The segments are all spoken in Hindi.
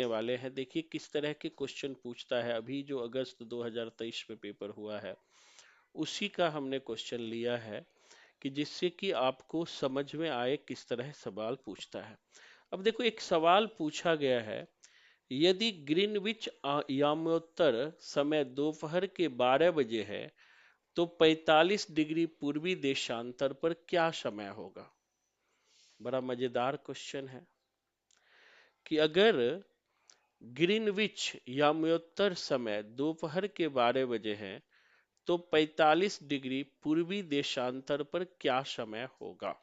वाले हैं। देखिए किस तरह के क्वेश्चन पूछता है। अभी जो अगस्त 2023 में पेपर हुआ है उसी का हमने क्वेश्चन लिया है कि जिससे कि आपको समझ में आए किस तरह सवाल पूछता है। अब देखो एक सवाल पूछा गया है, यदि ग्रीनविच यामोत्तर समय दोपहर के 12 बजे है तो 45 डिग्री पूर्वी देशांतर पर क्या समय होगा। बड़ा मजेदार क्वेश्चन है कि अगर ग्रीनविच यामोत्तर समय दोपहर के 12 बजे है तो 45 डिग्री पूर्वी देशांतर पर क्या समय होगा।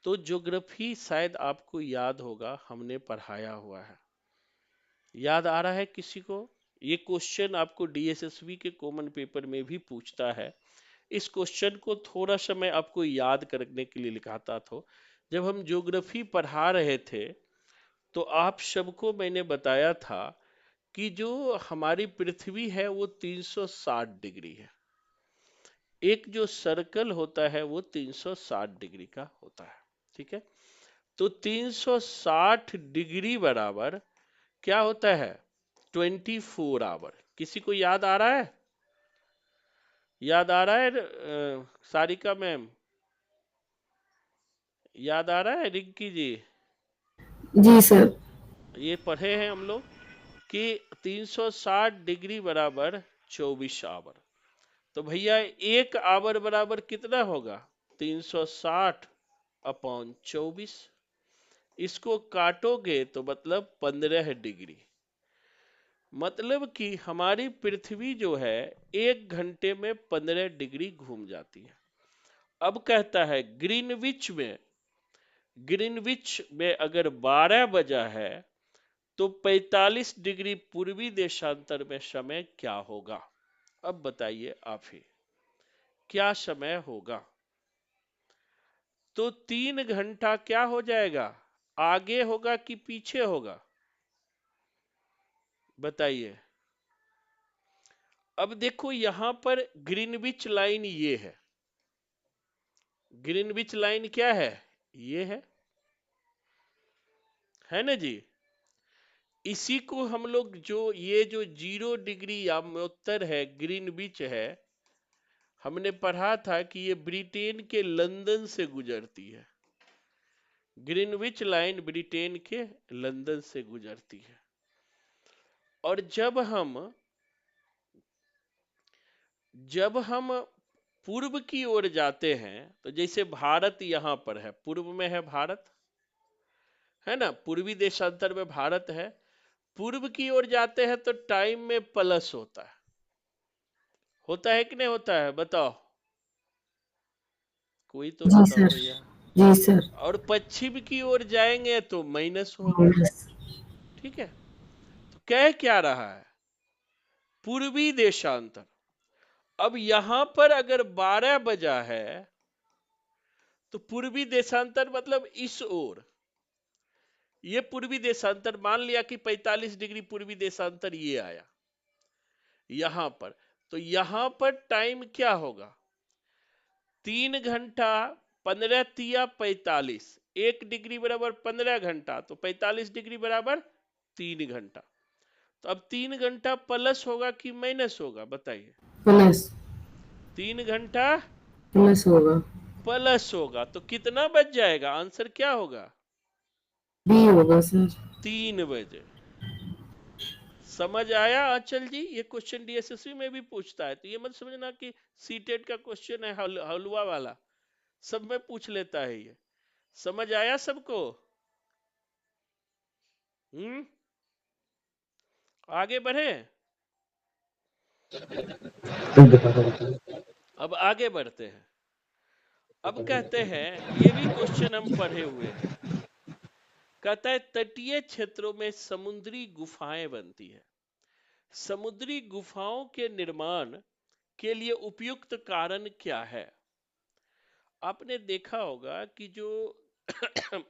तो ज्योग्राफी शायद आपको याद होगा, हमने पढ़ाया हुआ है। याद आ रहा है किसी को? ये क्वेश्चन आपको डीएसएसबी के कॉमन पेपर में भी पूछता है। इस क्वेश्चन को थोड़ा सा मैं आपको याद करने के लिए लिखाता था। जब हम ज्योग्राफी पढ़ा रहे थे तो आप सबको मैंने बताया था कि जो हमारी पृथ्वी है वो 360 डिग्री है। एक जो सर्कल होता है वो 360 डिग्री का होता है। ठीक है, तो 360 डिग्री बराबर क्या होता है? 24 आवर। किसी को याद आ रहा है? याद आ रहा है सारिका मैम? याद आ रहा है रिंकी जी? जी सर। ये पढ़े हैं हम लोग कि 360 डिग्री बराबर 24 आवर। तो भैया एक आवर बराबर कितना होगा? 360 अपॉन 24। इसको काटोगे तो मतलब 15 डिग्री। मतलब कि हमारी पृथ्वी जो है 1 घंटे में 15 डिग्री घूम जाती है। अब कहता है ग्रीनविच में अगर 12 बजा है तो 45 डिग्री पूर्वी देशांतर में समय क्या होगा। अब बताइए आप ही क्या समय होगा। तो 3 घंटा क्या हो जाएगा? आगे होगा कि पीछे होगा? बताइए। अब देखो यहां पर ग्रीनविच लाइन ये है। ग्रीनविच लाइन क्या है? ये है ना जी। इसी को हम लोग जो 0 डिग्री यामोत्तर है, ग्रीनविच है, हमने पढ़ा था कि ये ब्रिटेन के लंदन से गुजरती है। ग्रीनविच लाइन ब्रिटेन के लंदन से गुजरती है। और जब हम पूर्व की ओर जाते हैं तो जैसे भारत यहां पर है, पूर्व में है भारत, है ना, पूर्वी देशांतर में भारत है। पूर्व की ओर जाते हैं तो टाइम में प्लस होता है कि नहीं होता है? बताओ, कोई तो जी बताओ सर। भैया। जी सर। और पश्चिम की ओर जाएंगे तो माइनस होगा। माइनस। ठीक है, तो कह क्या रहा है? पूर्वी देशांतर। अब यहां पर अगर 12 बजा है तो पूर्वी देशांतर मतलब इस ओर, ये पूर्वी देशांतर मान लिया कि 45 डिग्री पूर्वी देशांतर ये आया यहां पर। तो यहां पर टाइम क्या होगा? 3 घंटा 15 तिया 45, 1 डिग्री बराबर 15 घंटा, तो 45 डिग्री बराबर 3 घंटा। तो अब 3 घंटा प्लस होगा कि माइनस होगा? बताइए। प्लस। 3 घंटा प्लस होगा। प्लस होगा तो कितना बच जाएगा? आंसर क्या होगा? बी होगा सर। 3 बजे। समझ आया आंचल जी? ये क्वेश्चन डीएसएससी में भी पूछता है, तो ये मत समझना कि सीटेट का क्वेश्चन है हलवा वाला, सब में पूछ लेता है ये। समझ आया सबको? आगे बढ़े। अब आगे बढ़ते हैं। अब कहते हैं, ये भी क्वेश्चन हम पढ़े हुए हैं। कहता है तटीय क्षेत्रों में समुद्री गुफाएं बनती है। समुद्री गुफाओं के निर्माण के लिए उपयुक्त कारण क्या है? आपने देखा होगा कि जो जो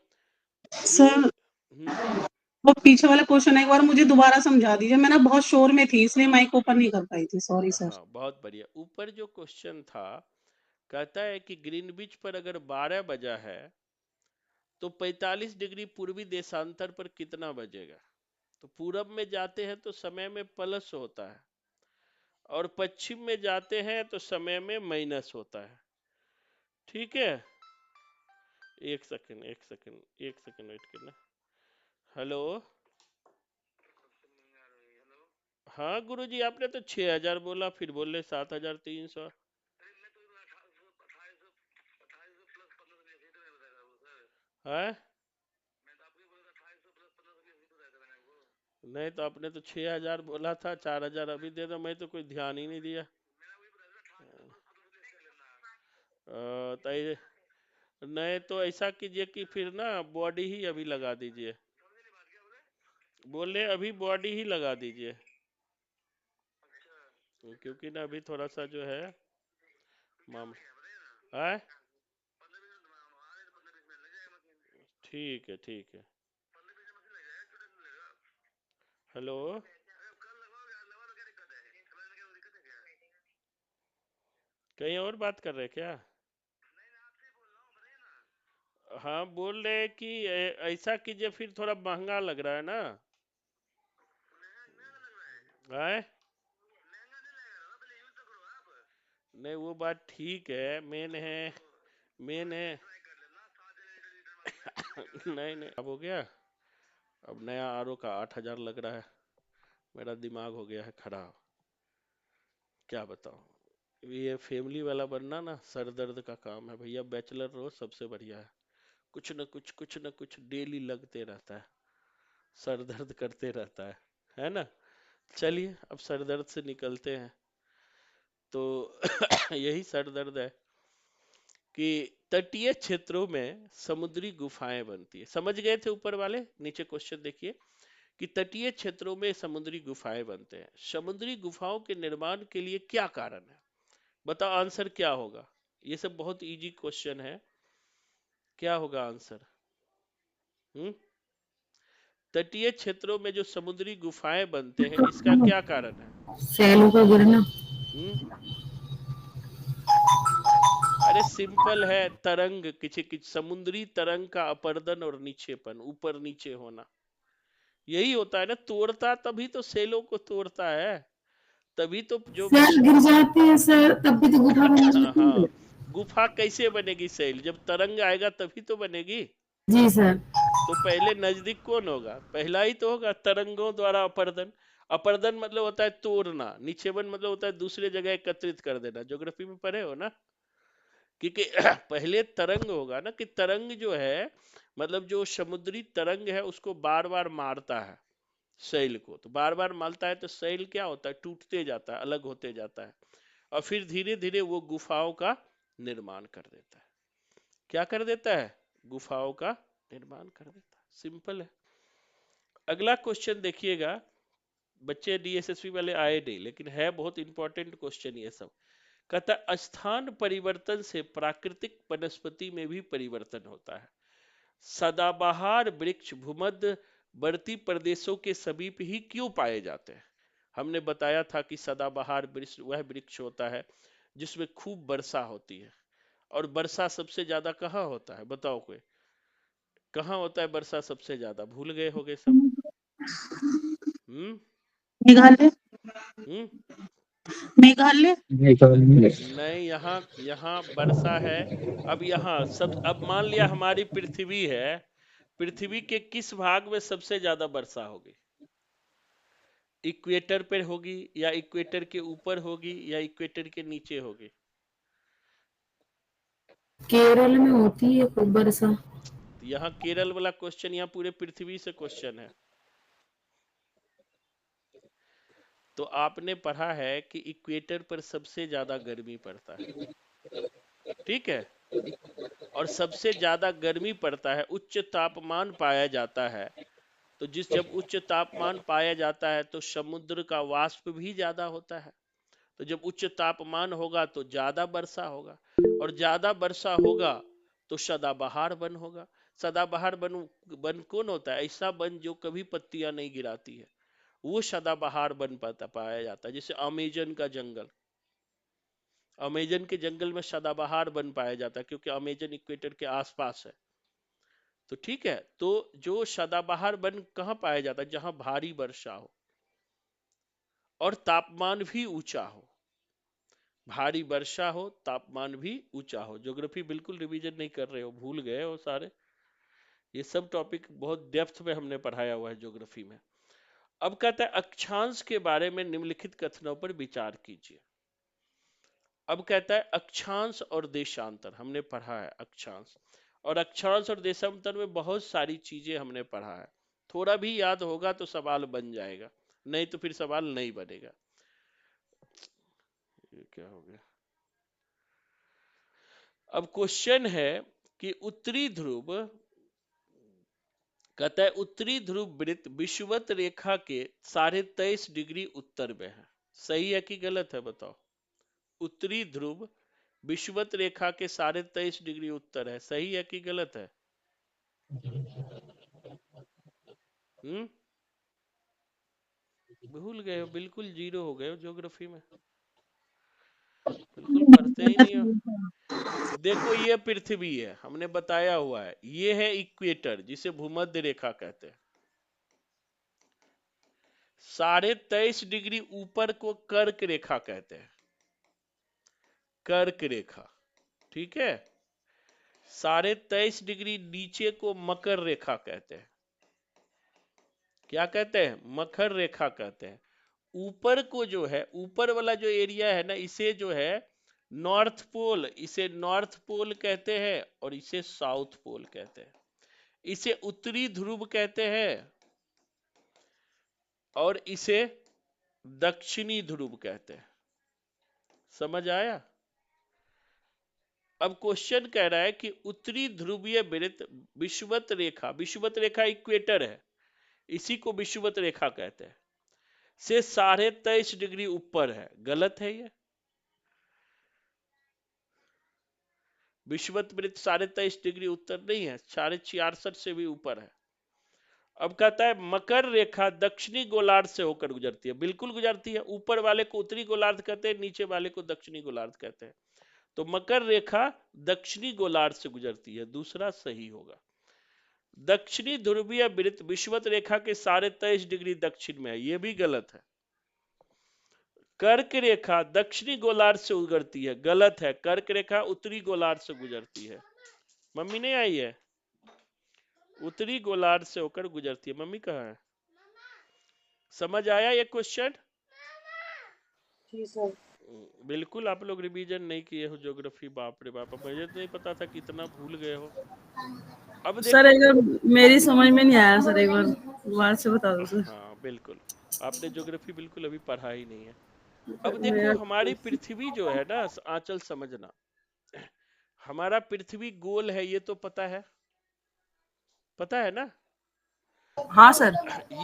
सर वो पीछे वाला क्वेश्चन एक बार मुझे दोबारा समझा दीजिए, मैं ना बहुत शोर में थी इसलिए माइक ओपन नहीं कर पाई थी, सॉरी सर। हाँ बहुत बढ़िया। ऊपर जो क्वेश्चन था, कहता है कि ग्रीनविच पर अगर 12 बजा है तो 45 डिग्री पूर्वी देशांतर पर कितना बजेगा। तो पूरब में जाते हैं तो समय में प्लस होता है, और पश्चिम में जाते हैं तो समय में माइनस होता है। ठीक है, एक सेकंड एक सेकंड एक सेकंड वेट करना। हेलो, हाँ गुरुजी, आपने तो 6,000 बोला, फिर बोले 7,300। है नहीं, तो आपने तो 6,000 बोला था, 4,000 अभी दे दो, मैं तो कोई ध्यान ही नहीं दिया। तो नहीं तो ऐसा कीजिए कि फिर ना बॉडी ही अभी लगा दीजिए, बोले अभी बॉडी ही लगा दीजिए, क्योंकि ना अभी थोड़ा सा जो है मामला है। ठीक है ठीक है। हेलो, कहीं और बात कर रहे क्या? हाँ, बोल रहे हैं कि ऐसा कीजिए, फिर थोड़ा महंगा लग रहा है ना। है नहीं, वो बात ठीक है, मेन है। नहीं नहीं, अब हो गया। अब नया आरओ का 8,000 लग रहा है, मेरा दिमाग हो गया है खराब, क्या बताऊं। ये फैमिली वाला बनना ना सर दर्द का काम है भैया, बैचलर रहो सबसे बढ़िया है। कुछ न कुछ डेली लगते रहता है, सर दर्द करते रहता है ना। चलिए अब सर दर्द से निकलते हैं। तो यही सर दर्द है कि तटीय क्षेत्रों में समुद्री गुफाएं बनती है। समझ गए थे ऊपर वाले? नीचे क्वेश्चन देखिए कि तटीय क्षेत्रों में समुद्री गुफाएं बनते हैं, समुद्री गुफाओं के निर्माण के लिए क्या कारण है? बताओ आंसर क्या होगा। ये सब बहुत इजी क्वेश्चन है, क्या होगा आंसर? तटीय क्षेत्रों में जो समुद्री गुफाएं बनते हैं, इसका क्या कारण है? सैलों का गिरना। हम्म अरे सिंपल है, तरंग, किसी समुद्री तरंग का अपर्दन और नीचेपन, ऊपर नीचे होना, यही होता है ना। तोड़ता तभी तो सेलों को तोड़ता है, तभी तो जो सैल गिर जाते हैं सर, तब भी तो गुफा बन जाती है। हाँ, गुफा कैसे बनेगी सेल? जब तरंग आएगा तभी तो बनेगी। जी सर। तो पहले नजदीक कौन होगा? पहला ही तो होगा, तरंगों द्वारा अपर्दन। अपर्दन मतलब होता है तोड़ना, नीचेबन मतलब होता है दूसरे जगह एकत्रित कर देना। ज्योग्राफी में पढ़े हो ना, क्योंकि पहले तरंग होगा ना, कि तरंग जो है मतलब जो समुद्री तरंग है उसको बार बार मारता है शैल को, तो बार बार मारता है तो शैल क्या होता है, टूटते जाता है, अलग होते जाता है, और फिर धीरे धीरे वो गुफाओं का निर्माण कर देता है। क्या कर देता है? गुफाओं का निर्माण कर देता है, सिंपल है। अगला क्वेश्चन देखिएगा, बच्चे डीएसएसपी वाले आए नहीं, लेकिन है बहुत इंपॉर्टेंट क्वेश्चन ये सब। कहता है स्थान परिवर्तन से प्राकृतिक वनस्पति में भी परिवर्तन होता है। सदाबहार वृक्ष भूमध्य वर्ती प्रदेशों के समीप ही क्यों पाए जाते हैं? हमने बताया था कि सदाबहार वृक्ष वह वृक्ष होता है जिसमें खूब वर्षा होती है, और वर्षा सबसे ज्यादा कहाँ होता है? बताओ कोई, कहाँ होता है वर्षा सबसे ज्यादा? भूल गए होगे सब। हम्म मेघालय। हम्म मेघालय। नहीं, यहाँ यहाँ वर्षा है। अब यहाँ सब, अब मान लिया हमारी पृथ्वी है, पृथ्वी के किस भाग में सबसे ज्यादा वर्षा होगी? इक्वेटर पर होगी, या इक्वेटर के ऊपर होगी, या इक्वेटर के नीचे होगी? केरल में होती है खूब वर्षा। तो यहाँ केरल वाला क्वेश्चन, यहाँ पूरे पृथ्वी से क्वेश्चन है। तो आपने पढ़ा है कि इक्वेटर पर सबसे ज्यादा गर्मी पड़ता है, ठीक है, और सबसे ज्यादा गर्मी पड़ता है, उच्च तापमान पाया जाता है। तो जब उच्च तापमान पाया जाता है तो समुद्र का वाष्प भी ज्यादा होता है। तो जब उच्च तापमान होगा तो ज्यादा वर्षा होगा, और ज्यादा वर्षा होगा तो सदाबहार वन होगा। सदाबहार वन कौन होता है? ऐसा वन जो कभी पत्तियां नहीं गिराती है, वो सदाबहार वन पाया जाता है। जैसे अमेजन का जंगल, अमेजन के जंगल में सदाबहार वन पाया जाता है, क्योंकि अमेजन इक्वेटर के आसपास है। तो ठीक है, तो जो सदाबहार वन कहाँ पाया जाता है? जहां भारी वर्षा हो और तापमान भी ऊंचा हो। भारी वर्षा हो, तापमान भी ऊंचा हो। ज्योग्राफी बिल्कुल रिवीजन नहीं कर रहे हो, भूल गए हो सारे। ये सब टॉपिक बहुत डेप्थ में हमने पढ़ाया हुआ है ज्योग्राफी में। अब कहता है अक्षांश के बारे में निम्नलिखित कथनों पर विचार कीजिए। अब कहता है अक्षांश और देशांतर हमने पढ़ा है। अक्षांश और देशांतर में बहुत सारी चीजें हमने पढ़ा है। थोड़ा भी याद होगा तो सवाल बन जाएगा, नहीं तो फिर सवाल नहीं बनेगा। ये क्या हो गया? अब क्वेश्चन है कि उत्तरी ध्रुव, कहता है उत्तरी ध्रुव वृत्त विषुवत रेखा के 23.5 डिग्री उत्तर में है। सही है कि गलत है बताओ? उत्तरी ध्रुव विषुवत रेखा के 23.5 डिग्री उत्तर है, सही है कि गलत है? भूल गए हो, बिल्कुल जीरो हो गए हो ज्योग्राफी में, बिल्कुल पढ़ते ही नहीं हो। देखो ये पृथ्वी है, हमने बताया हुआ है, ये है इक्वेटर जिसे भूमध्य रेखा कहते हैं। 23.5 डिग्री ऊपर को कर्क रेखा कहते हैं, कर्क रेखा, ठीक है। 23.5 डिग्री नीचे को मकर रेखा कहते हैं। क्या कहते हैं? मकर रेखा कहते हैं। ऊपर को जो है, ऊपर वाला जो एरिया है ना, इसे जो है नॉर्थ पोल, इसे नॉर्थ पोल कहते हैं और इसे साउथ पोल कहते हैं। इसे उत्तरी ध्रुव कहते हैं और इसे दक्षिणी ध्रुव कहते हैं। समझ आया? अब क्वेश्चन कह रहा है कि उत्तरी ध्रुवीय वृत्त विषुवत रेखा इक्वेटर है, इसी को विषुवत रेखा कहते हैं, से 23.5 डिग्री ऊपर है। गलत है ये। विषुवत वृत्त 23.5 डिग्री उत्तर नहीं है, 66.5 से भी ऊपर है। अब कहता है मकर रेखा दक्षिणी गोलार्ध से होकर गुजरती है। बिल्कुल गुजरती है। ऊपर वाले को उत्तरी गोलार्ध कहते हैं, नीचे वाले को दक्षिणी गोलार्ध कहते हैं। तो मकर रेखा दक्षिणी गोलार्ध से गुजरती है, दूसरा सही होगा। दक्षिणी ध्रुवीय वृत्त विषुवत रेखा के 23.5 डिग्री दक्षिण में है, यह भी गलत है। कर्क रेखा दक्षिणी गोलार्ध से गुजरती है, गलत है। कर्क रेखा उत्तरी गोलार्ध से गुजरती है। मम्मी नहीं आई है? उत्तरी गोलार्ध से होकर गुजरती है। मम्मी कहाँ है? समझ आया ये क्वेश्चन? जी सर। बिल्कुल आप लोग रिवीजन नहीं किए हो ज्योग्राफी, बाप रे बाप, मुझे तो नहीं पता था कि इतना भूल गए हो। अब सर एक देखो, बार मेरी समझ में नहीं आया सर, एक बार दोबारा से बता दो सर। हाँ बिल्कुल, आपने ज्योग्राफी बिल्कुल अभी पढ़ा ही नहीं है। अब देखो मेरा हमारी पृथ्वी जो है ना, आंचल समझना, हमारा पृथ्वी गोल है, ये तो पता है, पता है ना? हाँ सर।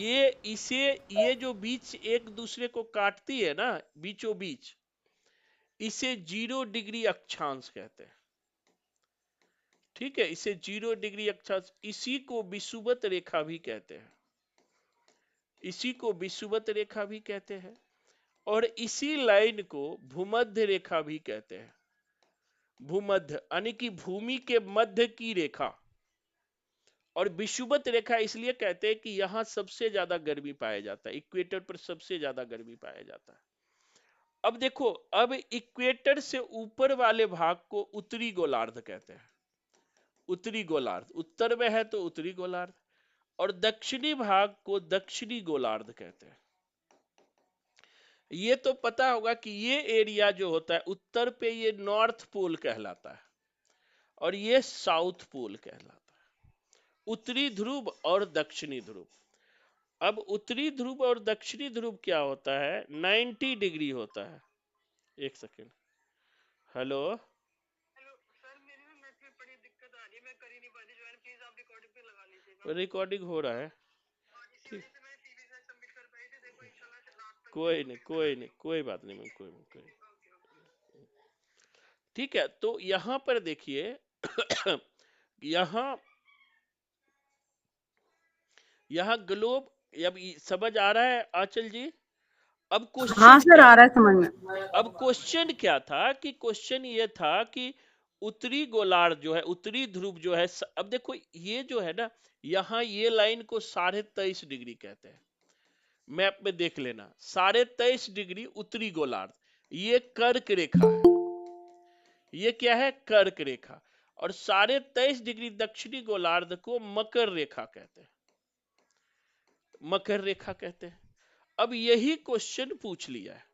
ये जो बीच एक दूसरे को काटती है ना, बीचों बीच, इसे 0 डिग्री अक्षांश कहते हैं। ठीक है, इसे 0 डिग्री अक्षांश, इसी को विषुवत रेखा भी कहते हैं, इसी को विषुवत रेखा भी कहते हैं, और इसी लाइन को भूमध्य रेखा भी कहते हैं। भूमध्य यानी कि भूमि के मध्य की रेखा। और विषुवत रेखा इसलिए कहते हैं कि यहां सबसे ज्यादा गर्मी पाया जाता है, इक्वेटर पर सबसे ज्यादा गर्मी पाया जाता है। अब देखो, अब इक्वेटर से ऊपर वाले भाग को उत्तरी गोलार्ध कहते हैं। उत्तरी गोलार्ध, उत्तर में है तो उत्तरी गोलार्ध, और दक्षिणी भाग को दक्षिणी गोलार्ध कहते हैं। ये तो पता होगा कि ये एरिया जो होता है उत्तर पे, ये नॉर्थ पोल कहलाता है और ये साउथ पोल कहलाता है। उत्तरी ध्रुव और दक्षिणी ध्रुव। अब उत्तरी ध्रुव और दक्षिणी ध्रुव क्या होता है? 90 डिग्री होता है। एक सेकेंड, हेलो, रिकॉर्डिंग हो रहा है, ठीक, कोई नहीं कोई नहीं, कोई बात नहीं, कोई, ठीक है। तो यहां पर देखिए यहां ग्लोब, अब समझ आ रहा है आंचल जी? अब हाँ क्वेश्चन सर, क्या आ रहा था? है समझ में। अब क्वेश्चन क्या था कि क्वेश्चन ये था कि उत्तरी गोलार्ध जो है, उत्तरी ध्रुव जो है, अब देखो ये जो है ना, यहाँ ये लाइन को 23.5 डिग्री कहते हैं, मैप में देख लेना, 23.5 डिग्री उत्तरी गोलार्ध, ये कर्क रेखा है, ये क्या है, कर्क रेखा। और 23.5 डिग्री दक्षिणी गोलार्ध को मकर रेखा कहते हैं, मकर रेखा कहते हैं। अब यही क्वेश्चन पूछ लिया है।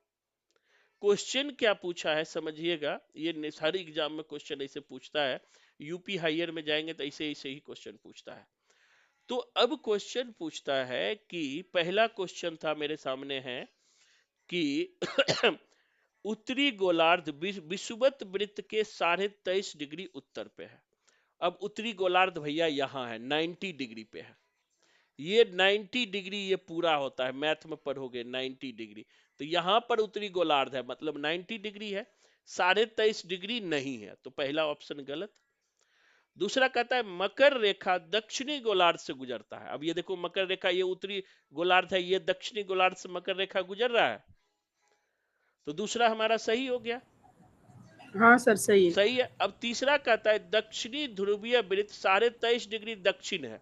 क्वेश्चन क्या पूछा है समझिएगा, ये सारे एग्जाम में क्वेश्चन ऐसे पूछता है, यूपी हायर में जाएंगे तो ऐसे ऐसे ही क्वेश्चन पूछता है। तो अब क्वेश्चन पूछता है कि पहला क्वेश्चन था मेरे सामने है कि उत्तरी गोलार्ध विषुवत वृत्त के 23.5 डिग्री उत्तर पे है। अब उत्तरी गोलार्ध भैया यहाँ है, 90 डिग्री पे है, ये 90 डिग्री ये पूरा होता है, मैथ में पढ़ोगे 90 डिग्री, तो यहां पर उत्तरी गोलार्ध है, मतलब 90 डिग्री है, 23.5 डिग्री नहीं है, तो पहला ऑप्शन गलत। दूसरा कहता है मकर रेखा दक्षिणी गोलार्ध से गुजरता है। अब ये देखो मकर रेखा, ये उत्तरी गोलार्ध है, ये दक्षिणी गोलार्ध से मकर रेखा गुजर रहा है, तो दूसरा हमारा सही हो गया। हाँ सर सही है। सही है। अब तीसरा कहता है दक्षिणी ध्रुवीय वृत्त 23.5 डिग्री दक्षिण है।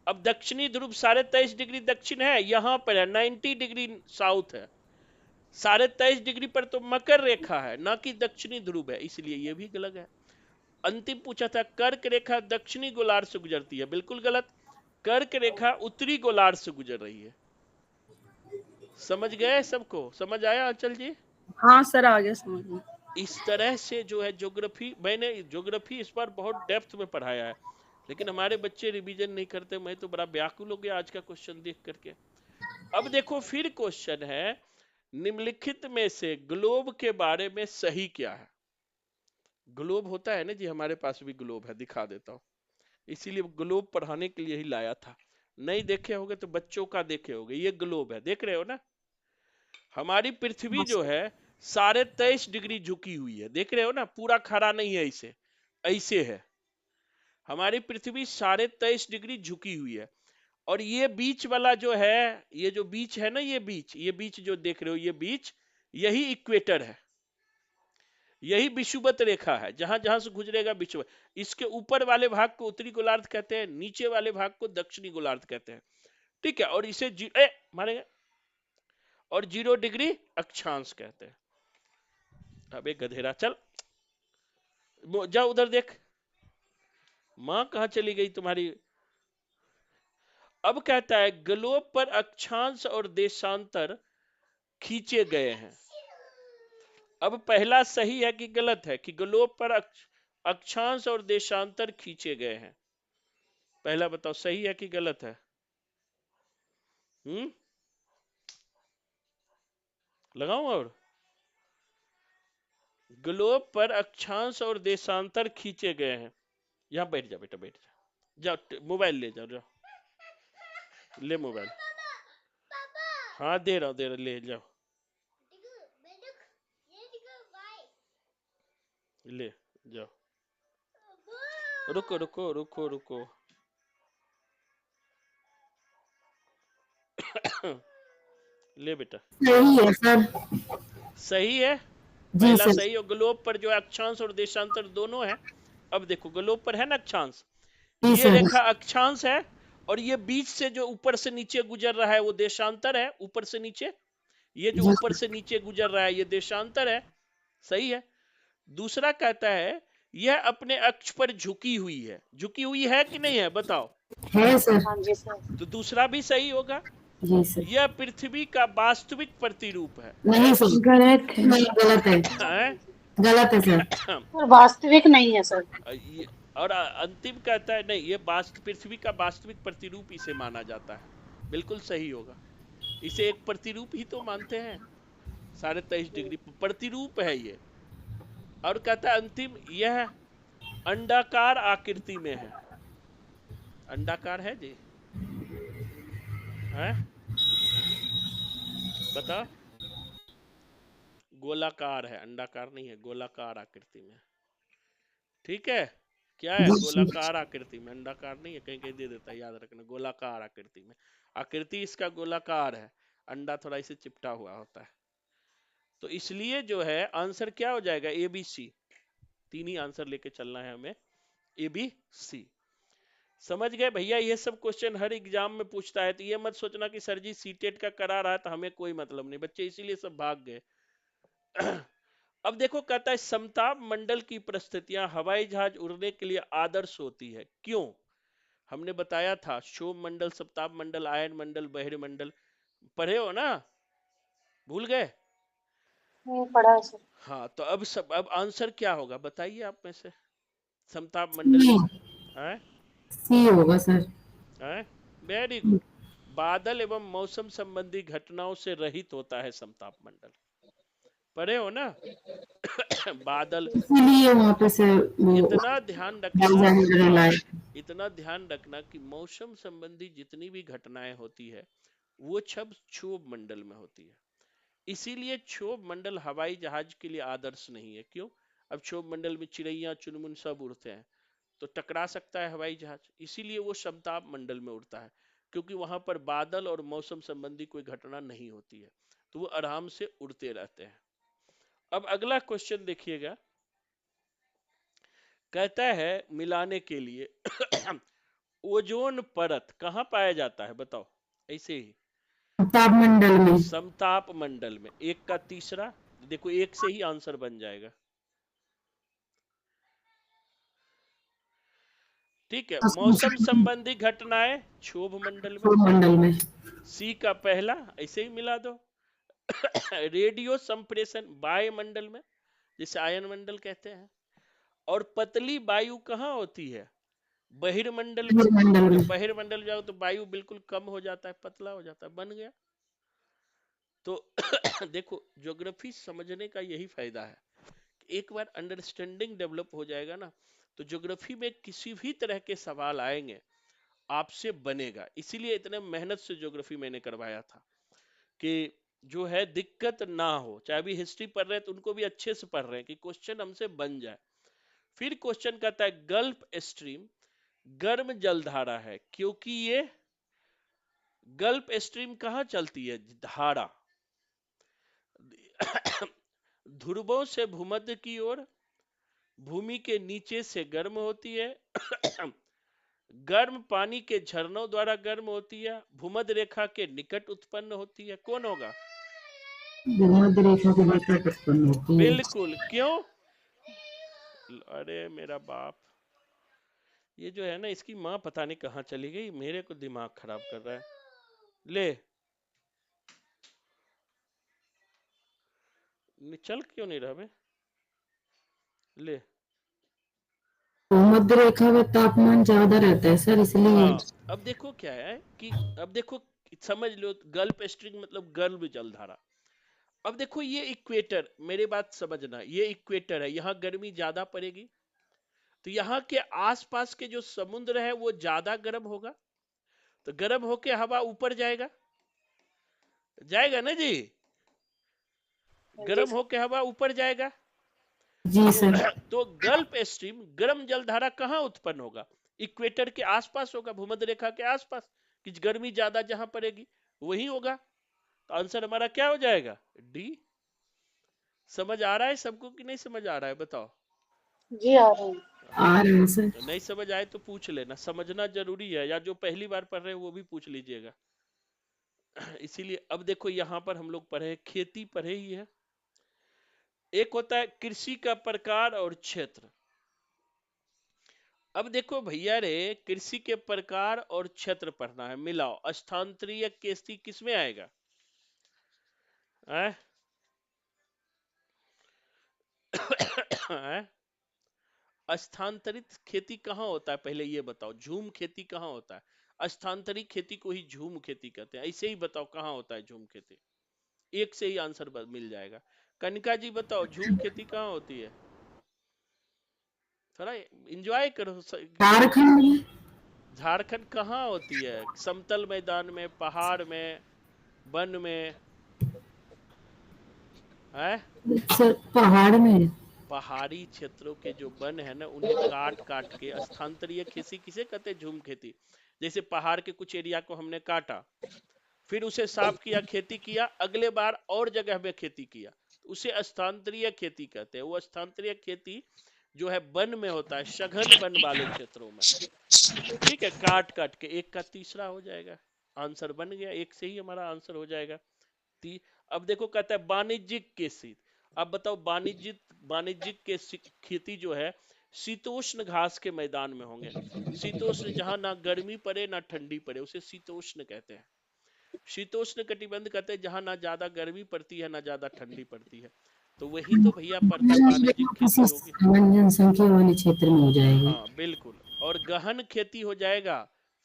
अब दक्षिणी ध्रुव 23.5 डिग्री दक्षिण है, यहां पर है 90 डिग्री साउथ है, 23.5 डिग्री पर तो मकर रेखा है, ना कि दक्षिणी ध्रुव है, इसलिए यह भी गलत है। अंतिम पूछा था कर्क रेखा दक्षिणी गोलार्ध से गुजरती है, बिल्कुल गलत, कर्क रेखा उत्तरी गोलार्ध से गुजर रही है। समझ गए, सबको समझ आया अंचल जी? हाँ सर आ गया समझ में। इस तरह से जो है ज्योग्राफी, मैंने ज्योग्राफी इस बार बहुत डेप्थ में पढ़ाया है, लेकिन हमारे बच्चे रिवीजन नहीं करते, मैं तो बड़ा व्याकुल हो गया आज का क्वेश्चन देख करके। अब देखो फिर क्वेश्चन है, निम्नलिखित में से ग्लोब के बारे में सही क्या है? ग्लोब होता है ना जी, हमारे पास भी ग्लोब है, दिखा देता हूं, इसीलिए ग्लोब पढ़ाने के लिए ही लाया था। नहीं देखे होगे तो बच्चों का देखे होगे, ये ग्लोब है, देख रहे हो ना? हमारी पृथ्वी हाँ जो सर। है 23.5 डिग्री झुकी हुई है, देख रहे हो ना, पूरा खड़ा नहीं है, ऐसे ऐसे है, हमारी पृथ्वी 23.5 डिग्री झुकी हुई है। और ये बीच वाला जो है, ये जो बीच है ना, ये बीच जो देख रहे हो, ये बीच, यही इक्वेटर है, यही विषुवत रेखा है, जहां जहां से गुजरेगा विषुवत। इसके ऊपर वाले भाग को उत्तरी गोलार्ध कहते हैं, नीचे वाले भाग को दक्षिणी गोलार्ध कहते हैं, ठीक है। और इसे मानेंगे, और 0 डिग्री अक्षांश कहते हैं। अबे गधेरा, चल जा उधर देख, मां कहां चली गई तुम्हारी? अब कहता है ग्लोब पर अक्षांश और देशांतर खींचे गए हैं। अब पहला सही है कि गलत है कि ग्लोब पर अक्षांश और देशांतर खींचे गए हैं? पहला बताओ सही है कि गलत है? लगाऊं? और ग्लोब पर अक्षांश और देशांतर खींचे गए हैं। यहां बैठ जा बेटा, बैठ जा, जाओ मोबाइल ले जाओ, जाओ ले मोबाइल। हाँ दे रहा हूं, ले जाओ, ले जाओ, रुको रुको रुको रुको ले बेटा। सही है सर। सही है, जी पहला सर। सही हो। ग्लोब पर जो अक्षांश और देशांतर दोनों है। अब देखो ग्लोब पर है ना अक्षांश, जी ये सर। रेखा अक्षांश है, और ये बीच से जो ऊपर से नीचे गुजर रहा है वो देशांतर है, ऊपर से नीचे, ये जो जी ऊपर से नीचे गुजर रहा है ये देशांतर है, सही है। दूसरा कहता है यह अपने अक्ष पर झुकी हुई है, झुकी हुई है कि नहीं है बताओ? है सर। हाँ जी सर। तो दूसरा भी सही होगा। जी सर। यह पृथ्वी का वास्तविक प्रतिरूप है। नहीं सर गलत है। नहीं गलत है। हैं? गलत है सर। सर वास्तविक नहीं है सर। और अंतिम कहता है नहीं, ये पृथ्वी का वास्तविक प्रतिरूप इसे माना जाता है, बिल्कुल सही होगा, इसे एक प्रतिरूप ही तो मानते हैं, 23.5 डिग्री प्रतिरूप है ये। और कहता है अंतिम, यह अंडाकार आकृति में है। अंडाकार है जी? है? बता। गोलाकार है, अंडाकार नहीं है, गोलाकार आकृति में, ठीक है। क्या है? गोलाकार आकृति में, अंडाकार नहीं है, कहीं कहीं दे देता है, याद रखना, गोलाकार आकृति में, आकृति इसका गोलाकार है, अंडा थोड़ा इसे चिपटा हुआ होता है, तो इसलिए जो है आंसर क्या हो जाएगा? ABC। तीन ही आंसर लेके चलना है हमें, ए बी सी। समझ गए भैया? ये सब क्वेश्चन हर एग्जाम में पूछता है, तो ये मत सोचना कि सर जी सीटेट का करा रहा है तो हमें कोई मतलब नहीं, बच्चे इसीलिए सब भाग गए। अब देखो, कहता है समताप मंडल की परिस्थितियां हवाई जहाज उड़ने के लिए आदर्श होती है, क्यों? हमने बताया था, शोभ मंडल, सप्ताप मंडल, आयन मंडल, बहिर्मंडल, पढ़े हो ना? भूल गए? नहीं पढ़ा है सर। हाँ, तो अब आंसर क्या होगा बताइए आप में से, समताप मंडल की। हैं? सी होगा सर। हैं? Very good. बादल एवं मौसम संबंधी घटनाओं से रहित होता है समताप मंडल, पढ़े हो ना? बादल, इसीलिए वहाँ पे से वो इतना ध्यान रखना, जनरल हाँ, आए। इतना ध्यान रखना कि मौसम संबंधी जितनी भी घटनाएं होती है वो सब क्षोभ मंडल में होती है। इसीलिए क्षोभ मंडल हवाई जहाज के लिए आदर्श नहीं है, क्यों? अब क्षोभ मंडल में चिड़ैया चुनमुन सब उड़ते हैं, तो टकरा सकता है हवाई जहाज, इसीलिए वो समताप मंडल में उड़ता है, क्योंकि वहां पर बादल और मौसम संबंधी कोई घटना नहीं होती है, तो वो आराम से उड़ते रहते हैं। अब अगला क्वेश्चन देखिएगा, कहता है मिलाने के लिए ओजोन परत कहाँ पाया जाता है बताओ, ऐसे ही ताप मंडल में। समताप मंडल में। एक का तीसरा, देखो एक से ही आंसर बन जाएगा, ठीक है। मौसम संबंधी घटनाएं क्षोभ मंडल में। मंडल में। सी का पहला ऐसे ही मिला दो। रेडियो संप्रेषण वायुमंडल में, जिसे आयन मंडल कहते हैं। और पतली वायु कहाँ होती है? बहिर्मंडल में। मंडल में। जब बहिर्मंडल जाओ तो वायु बिल्कुल कम हो जाता है, पतला हो जाता है, बन गया। तो देखो, ज्योग्राफी समझने का यही फायदा है, एक बार अंडरस्टैंडिंग डेवलप हो जाएगा ना, तो ज्योग्राफी में किसी भी तरह के सवाल आएंगे आपसे बनेगा। इसीलिए इतने मेहनत से ज्योग्राफी मैंने करवाया था कि जो है दिक्कत ना हो, चाहे अभी हिस्ट्री पढ़ रहे हैं तो उनको भी अच्छे से पढ़ रहे हैं कि क्वेश्चन हमसे बन जाए। फिर क्वेश्चन कहता है गल्फ स्ट्रीम गर्म जलधारा है, क्योंकि ये गल्फ स्ट्रीम कहाँ चलती है? धारा ध्रुवों से भूमध्य की ओर, भूमि के नीचे से गर्म होती है, गर्म पानी के झरनों द्वारा गर्म होती है, भूमध्य रेखा के निकट उत्पन्न होती है। कौन होगा? भूमध्य रेखा के निकट उत्पन्न होती है। बिल्कुल। क्यों? अरे मेरा बाप, ये जो है ना, इसकी माँ पता नहीं कहाँ चली गई, मेरे को दिमाग खराब कर रहा है। ले, चल क्यों नहीं रहा बे? ले, भूमध्य रेखा में तापमान ज्यादा रहता है सर, इसलिए। हाँ। अब देखो क्या है कि, अब देखो समझ लो, गल्फ स्ट्रीम मतलब गर्म जलधारा। अब देखो ये इक्वेटर, मेरी बात समझना, ये इक्वेटर है, यहाँ गर्मी ज्यादा पड़ेगी, तो यहाँ के आसपास के जो समुद्र है वो ज्यादा गर्म होगा, तो गर्म होके हवा ऊपर जाएगा, जाएगा ना जी? जी गर्म सर। होके हवा ऊपर जाएगा। जी तो सर। तो गल्फ स्ट्रीम गर्म जलधारा कहाँ उत्पन्न होगा? इक्वेटर के आसपास होगा, भूमध्य रेखा के आसपास, कि गर्मी ज्यादा जहां पड़ेगी वही होगा। तो आंसर हमारा क्या हो जाएगा? डी। समझ आ रहा है सबको कि नहीं समझ आ रहा है बताओ? जी आ रहे हैं। आ रहे हैं सर। नहीं समझ आए तो पूछ लेना, समझना जरूरी है, या जो पहली बार पढ़ रहे हैं वो भी पूछ लीजिएगा। इसीलिए अब देखो यहाँ पर हम लोग पढ़े, खेती पढ़े ही है। एक होता है कृषि का प्रकार और क्षेत्र। अब देखो भैया रे, कृषि के प्रकार और क्षेत्र पढ़ना है, मिलाओ। स्थानांतरीय खेती किसमें आएगा? हैं? हैं? स्थानांतरित खेती कहाँ होता है पहले ये बताओ? झूम खेती कहाँ होता है? स्थानांतरित खेती को ही झूम खेती कहते हैं। ऐसे ही बताओ कहाँ होता है झूम खेती? एक से ही आंसर मिल जाएगा। कनिका जी बताओ, झूम खेती कहाँ होती है? थोड़ा एंजॉय करो क्वेश्चन। झारखंड में। झारखंड कहाँ होती है? समतल मैदान में, पहाड़ में, वन में? है? सर पहाड़ में। पहाड़ी क्षेत्रों के जो वन है ना, उन्हें काट काट के स्थानांतरीय खेती किसे कहते हैं? झूम खेती। जैसे पहाड़ के कुछ एरिया को हमने काटा, फिर उसे साफ किया, खेती किया, अगले बार और जगह में खेती किया, उसे स्थानांतरीय खेती कहते हैं। वो स्थानांतरीय खेती जो है वन में होता है, सघन वन वाले क्षेत्रों में। ठीक है, काट काट के एक का तीसरा हो जाएगा, आंसर बन गया, एक से ही हमारा आंसर हो जाएगा। अब देखो कहता है वाणिज्यिक कृषि। अब बताओ वाणिज्यिक खेती जो है शीतोष्ण घास के मैदान में होंगे। शीतोष्ण जहां ना गर्मी पड़े ना ठंडी पड़े उसे शीतोष्ण कहते हैं। शीतोष्ण कटिबंध कहते हैं जहां ना ज्यादा गर्मी पड़ती है ना ज्यादा ठंडी पड़ती है। तो वही तो भैया पड़ता है वाणिज्यिक खेती किसी होगी। सामान्य जनसंख्या वाले क्षेत्र में हो जाएगी। हाँ बिल्कुल। और गहन खेती हो जाएगा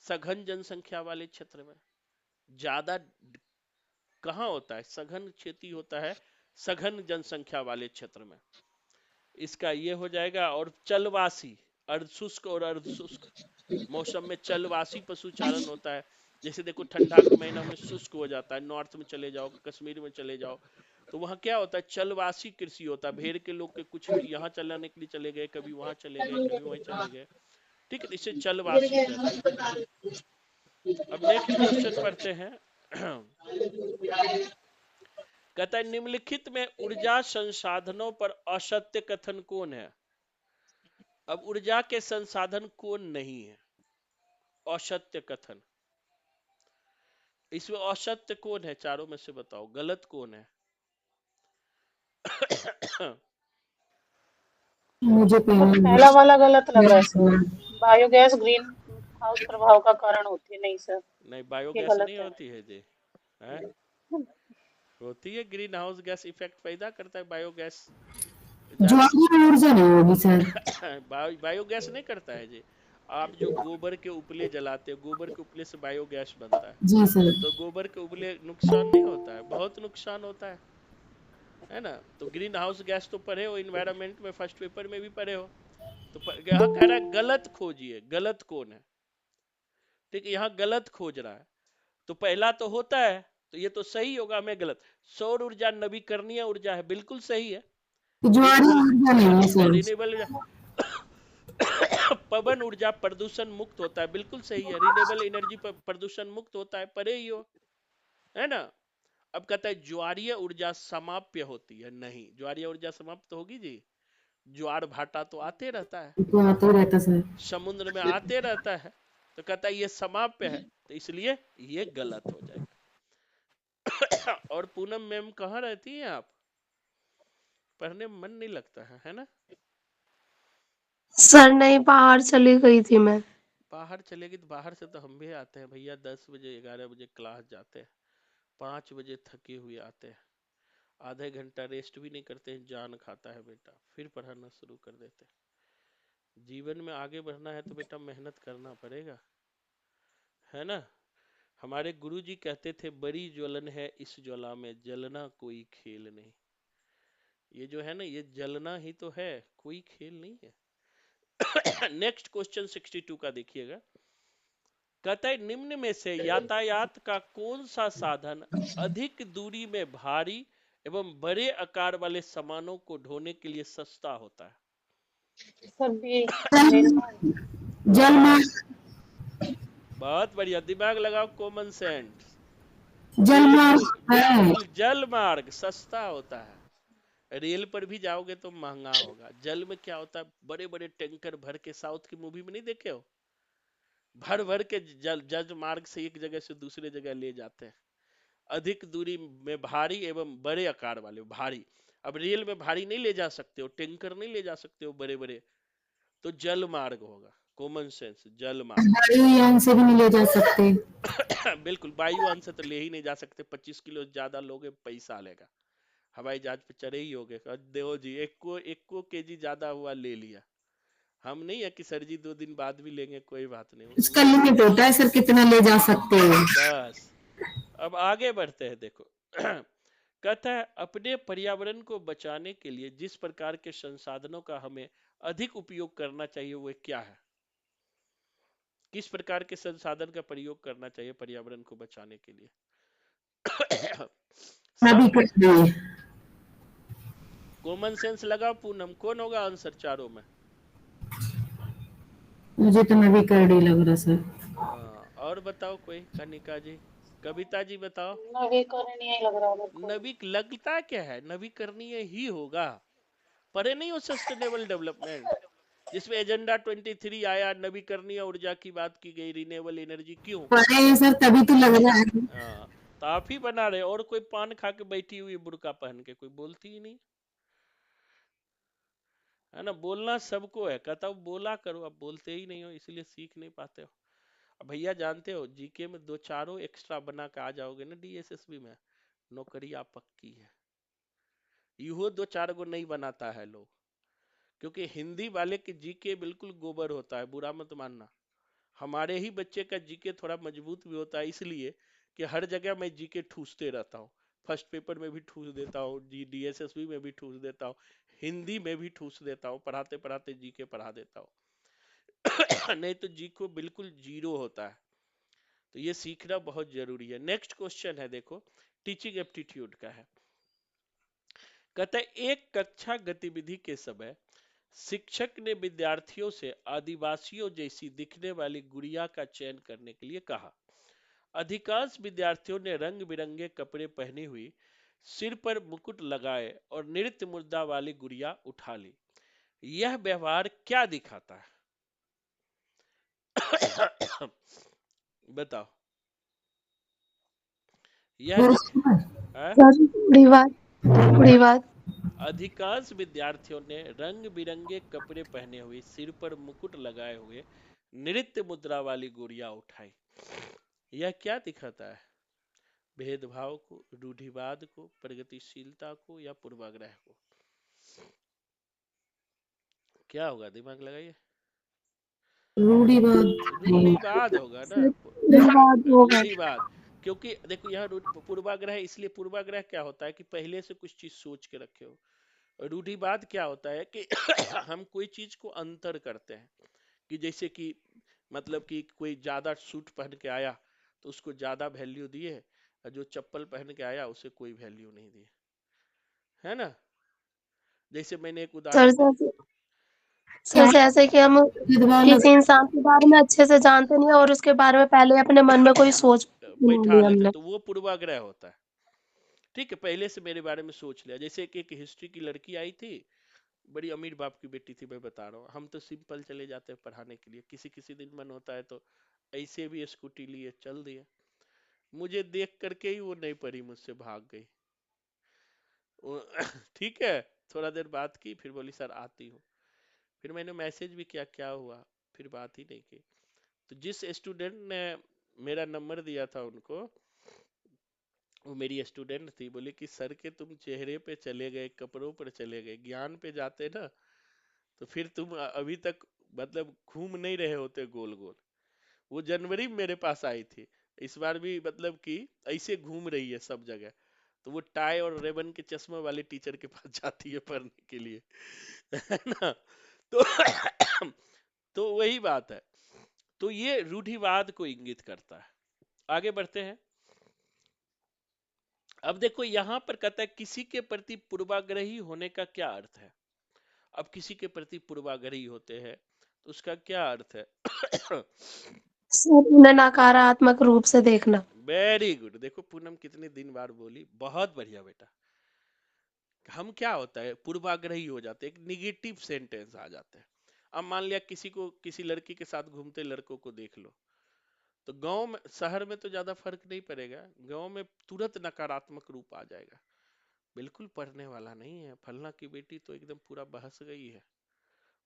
सघन जनसंख्या वाले क्षेत्र में। ज्यादा कहाँ होता है, सघन खेती होता है सघन जनसंख्या वाले क्षेत्र में। इसका ये हो जाएगा। और चलवासी, अर्धशुष्क और अर्धशुष्क मौसम में चलवासी पशुचारण होता है। जैसे देखो ठंडा के महीना में शुष्क हो जाता है, नॉर्थ में चले जाओ, कश्मीर में चले जाओ, तो वहां क्या होता है, चलवासी कृषि होता है। भेड़ के लोग के कुछ यहाँ चलाने के लिए चले गए, कभी वहां चले गए, कभी वहीं चले गए। ठीक है, इसे चलवासी कहते हैं। अब नेक्स्ट क्वेश्चन पढ़ते हैं। कहता है निम्नलिखित में ऊर्जा संसाधनों पर असत्य कथन कौन है। अब ऊर्जा के संसाधन कौन नहीं है, असत्य कथन। इसमें असत्य कौन है, चारों में से बताओ, गलत कौन है। मुझे सर पहला वाला गलत लग रहा है सर। बायोगैस ग्रीन हाउस प्रभाव का कारण होती है, नहीं सर नहीं, ये बायोगैस गलत नहीं है। होती है जी, है? होती है, ग्रीन हाउस गैस इफेक्ट पैदा करता है बायोगैस। ज्यादा ज्वारीय ऊर्जा नहीं होगी सर। बायोगैस नहीं करता है जी। आप जो गोबर के उपले जलाते हो, गोबर के उपले से बायोगैस बनता है, जी सर। तो गोबर के उपले नुकसान नहीं होता है, बहुत नुकसान होता है ना। तो ग्रीन हाउस गैस तो पढ़े हो, इन्वायरमेंट में फर्स्ट पेपर में भी पढ़े हो। तो यहाँ कह रहा है गलत खोजिए, गलत कौन है। ठीक है, यहाँ गलत खोज रहा है। तो पहला तो होता है, तो ये तो सही होगा, मैं गलत। सौर ऊर्जा नवीकरणीय ऊर्जा है, बिल्कुल सही है। ज्वारीय रिन्यूएबल ऊर्जा नहीं है सर। रिन्यूएबल पवन ऊर्जा प्रदूषण मुक्त होता है, बिल्कुल सही है। रिन्यूएबल एनर्जी प्रदूषण मुक्त होता है, परे ही हो, है ना। अब कहता है ज्वारीय ऊर्जा समाप्य होती है, नहीं, ज्वारीय ऊर्जा समाप्त होगी जी। ज्वार भाटा तो आते रहता है, तो आते रहता सर। समुद्र में आते रहता है, तो कहता है ये समाप्य है, तो इसलिए ये गलत हो जाएगा। और पूनम मैम कहाँ रहती हैं आप, पढ़ने में मन नहीं लगता है ना। सर नहीं, बाहर चली गई थी मैं। बाहर चलेगी तो बाहर से तो हम भी आते हैं भैया, 10 बजे 11 बजे क्लास जाते हैं, 5 बजे थके हुए आते हैं, आधे घंटा रेस्ट भी नहीं करते हैं, जान खाता है बेटा, फिर पढ़ाना शुरू कर देते हैं। जीवन में आगे बढ़ना है तो बेटा मेहनत करना पड़ेगा, है ना। हमारे गुरुजी कहते थे बड़ी ज्वलन है इस ज्वाला में, जलना कोई खेल नहीं। ये जो है ना, ये जलना ही तो है, कोई खेल नहीं है। नेक्स्ट क्वेश्चन 62 का देखिएगा। कहता है निम्न में से यातायात का कौन सा साधन अधिक दूरी में भारी एवं बड़े आकार वाले सामानों को ढोने के लिए सस्ता होता है। सर बी रेल मार्ग। जलमार्ग। बहुत बढ़िया, दिमाग लगाओ, कॉमन सेंस। जलमार्ग बिल्कुल है। बिल्कुल, जल मार्ग सस्ता होता है। रेल पर भी जाओगे तो महंगा होगा। जल में क्या होता है, बड़े बड़े टैंकर भर के, साउथ की मूवी में नहीं देखे हो, भर भर के जल मार्ग से एक जगह से दूसरे जगह ले जाते हैं। अधिक दूरी में भारी एवं बड़े आकार वाले भारी। अब रेल में भारी नहीं ले जा सकते हो, टैंकर नहीं ले जा सकते हो बड़े बड़े, तो जल मार्ग होगा, कॉमन सेंस, जल मार्ग। वायुयान से भी नहीं ले जा सकते। बिल्कुल, वायुयान से तो ले ही नहीं जा सकते, 25 किलो ज्यादा लोगे पैसा लेगा। हवाई जहाज पे चढ़े ही होगे, देखो जी एक को केजी ज्यादा हुआ ले लिया। हम नहीं है कि सर जी 2 दिन बाद भी लेंगे, कोई बात नहीं, उसका उसमें लिमिट होता है सर, कितना ले जा सकते हो। बस। अब आगे बढ़ते हैं, देखो। कहता है अपने पर्यावरण को बचाने के लिए जिस प्रकार के संसाधनों का हमें अधिक उपयोग करना चाहिए वो क्या है। किस प्रकार के संसाधन का प्रयोग करना चाहिए पर्यावरण को बचाने के लिए। नदी सब कट गई। कॉमन सेंस लगाओ पूनम, कौन होगा आंसर चारों में। मुझे तो नदी करड़ी लग रहा सर। हाँ, और बताओ कोई, कनिका जी, कविता जी बताओ। नवीकरणीय लग रहा है मेरे को। लगता क्या है, नवीकरणीय ही होगा। पढ़े नहीं हो सस्टेनेबल डेवलपमेंट, जिसमें एजेंडा 23 आया, नवीकरणीय ऊर्जा की बात की गई, रिन्यूएबल एनर्जी, क्यों? पढ़े हैं सर तभी तो लग रहा है। हाँ, तो आप ही बना रहे, और कोई पान खा के बैठी हुई बुर्का पहन के, कोई बोलती ही नहीं है ना। बोलना सबको है, कहता हूँ बोला करो, अब बोलते ही नहीं हो, इसलिए सीख नहीं पाते हो। अब भैया जानते हो जीके में 2 4 एक्स्ट्रा बना के आ जाओगे ना डीएसएसबी में, नौकरी आप पक्की है। यूहो 2 4 गो नहीं बनाता है लोग, क्योंकि हिंदी वाले के जीके बिल्कुल गोबर होता है, बुरा मत मानना। हमारे ही बच्चे का जीके थोड़ा मजबूत भी होता है, इसलिए कि हर जगह मैं जीके ठूसते रहता हूँ। फर्स्ट पेपर में भी ठूस देता हूँ, डीएसएसबी में भी ठूस देता हूँ, हिंदी में भी ठूस देता हूँ, पढ़ाते पढ़ाते जीके पढ़ा देता हूँ। नहीं तो जीके बिल्कुल जीरो होता है, तो ये सीखना बहुत जरूरी है। नेक्स्ट क्वेश्चन है, देखो टीचिंग एप्टीट्यूड का है। कहता है एक कक्षा गतिविधि के समय शिक्षक ने विद्यार्थियों से आदिवासियों जैसी दिखने वाली गुड़िया का चयन करने के लिए कहा। अधिकांश विद्यार्थियों ने रंग बिरंगे कपड़े पहनी हुई, सिर पर मुकुट लगाए और नृत्य मुद्रा वाली गुड़िया उठा ली। यह व्यवहार क्या दिखाता है? बताओ। यह सर बड़ी बात अधिकांश विद्यार्थियों ने रंग बिरंगे कपड़े पहने हुए, सिर पर मुकुट लगाए हुए, नृत्य मुद्रा वाली गुड़िया उठाई। यह क्या दिखाता है? भेदभाव को, रूढ़िवाद को, प्रगतिशीलता को, या पूर्वाग्रह को? क्या होगा, दिमाग लगाइए। रूढ़िवाद होगा ना, रूढ़िवाद। क्योंकि देखो यहाँ पूर्वाग्रह, इसलिए पूर्वाग्रह क्या होता है कि पहले से कुछ चीज सोच के रखे हो। रूढ़िवाद क्या होता है कि हम कोई चीज को अंतर करते हैं, कि जैसे कि मतलब कि कोई ज्यादा सूट पहन के आया तो उसको ज्यादा वैल्यू दिए, और जो चप्पल पहन के आया उसे कोई वैल्यू नहीं दिए, है ना। जैसे मैंने एक सर उदाहरण सर जैसे कि हम किसी इंसान के बारे में अच्छे से जानते नहीं है और उसके बारे में पहले अपने मन में कोई सोच बना बैठा ली लेते, हमने। तो वो पूर्वाग्रह होता है। ठीक है, पहले से मेरे बारे में सोच लिया। जैसे कि एक हिस्ट्री की लड़की आई थी, बड़ी अमीर बाप की बेटी थी, मैं बता रहा हूँ। हम तो सिंपल चले जाते हैं पढ़ाने के लिए, किसी किसी दिन मन होता है तो ऐसे भी स्कूटी लिए चल दिए। मुझे देख करके ही वो नहीं पढ़ी, मुझसे भाग गई। ठीक है, थोड़ा देर बात की, फिर बोली सर आती हूँ। फिर मैंने मैसेज भी किया, क्या हुआ, फिर बात ही नहीं की। तो जिस स्टूडेंट ने मेरा नंबर दिया था उनको, वो मेरी स्टूडेंट थी, बोली कि सर के तुम चेहरे पे चले गए, कपड़ों पर चले गए, ज्ञान पे जाते ना तो फिर तुम अभी तक मतलब घूम नहीं रहे होते गोल गोल। वो जनवरी में मेरे पास आई थी, इस बार भी मतलब कि ऐसे घूम रही है सब जगह। तो वो टाई और रेबन के चश्मे वाले टीचर के पास जाती है पढ़ने के लिए, है ना। तो तो वही बात है। तो ये रूढ़िवाद को इंगित करता है। आगे बढ़ते हैं। अब देखो यहां पर कहता है किसी के प्रति पूर्वाग्रही होने का क्या अर्थ है। अब किसी के प्रति पूर्वाग्रही होते हैं तो उसका क्या अर्थ है? सर उन्हें नकारात्मक रूप से देखना। Very good. देखो पूनम कितने दिन बाद बोली, बहुत बढ़िया बेटा। हम क्या होता है पूर्वाग्रही हो जाते हैं, एक निगेटिव सेंटेंस आ जाते हैं। अब मान लिया किसी को, किसी लड़की के साथ घूमते लड़कों को देख लो, तो गांव में, शहर में तो ज्यादा फर्क नहीं पड़ेगा, गांव में तुरंत नकारात्मक रूप आ जाएगा। बिल्कुल पढ़ने वाला नहीं है, फलना की बेटी तो एकदम पूरा बहस गई है,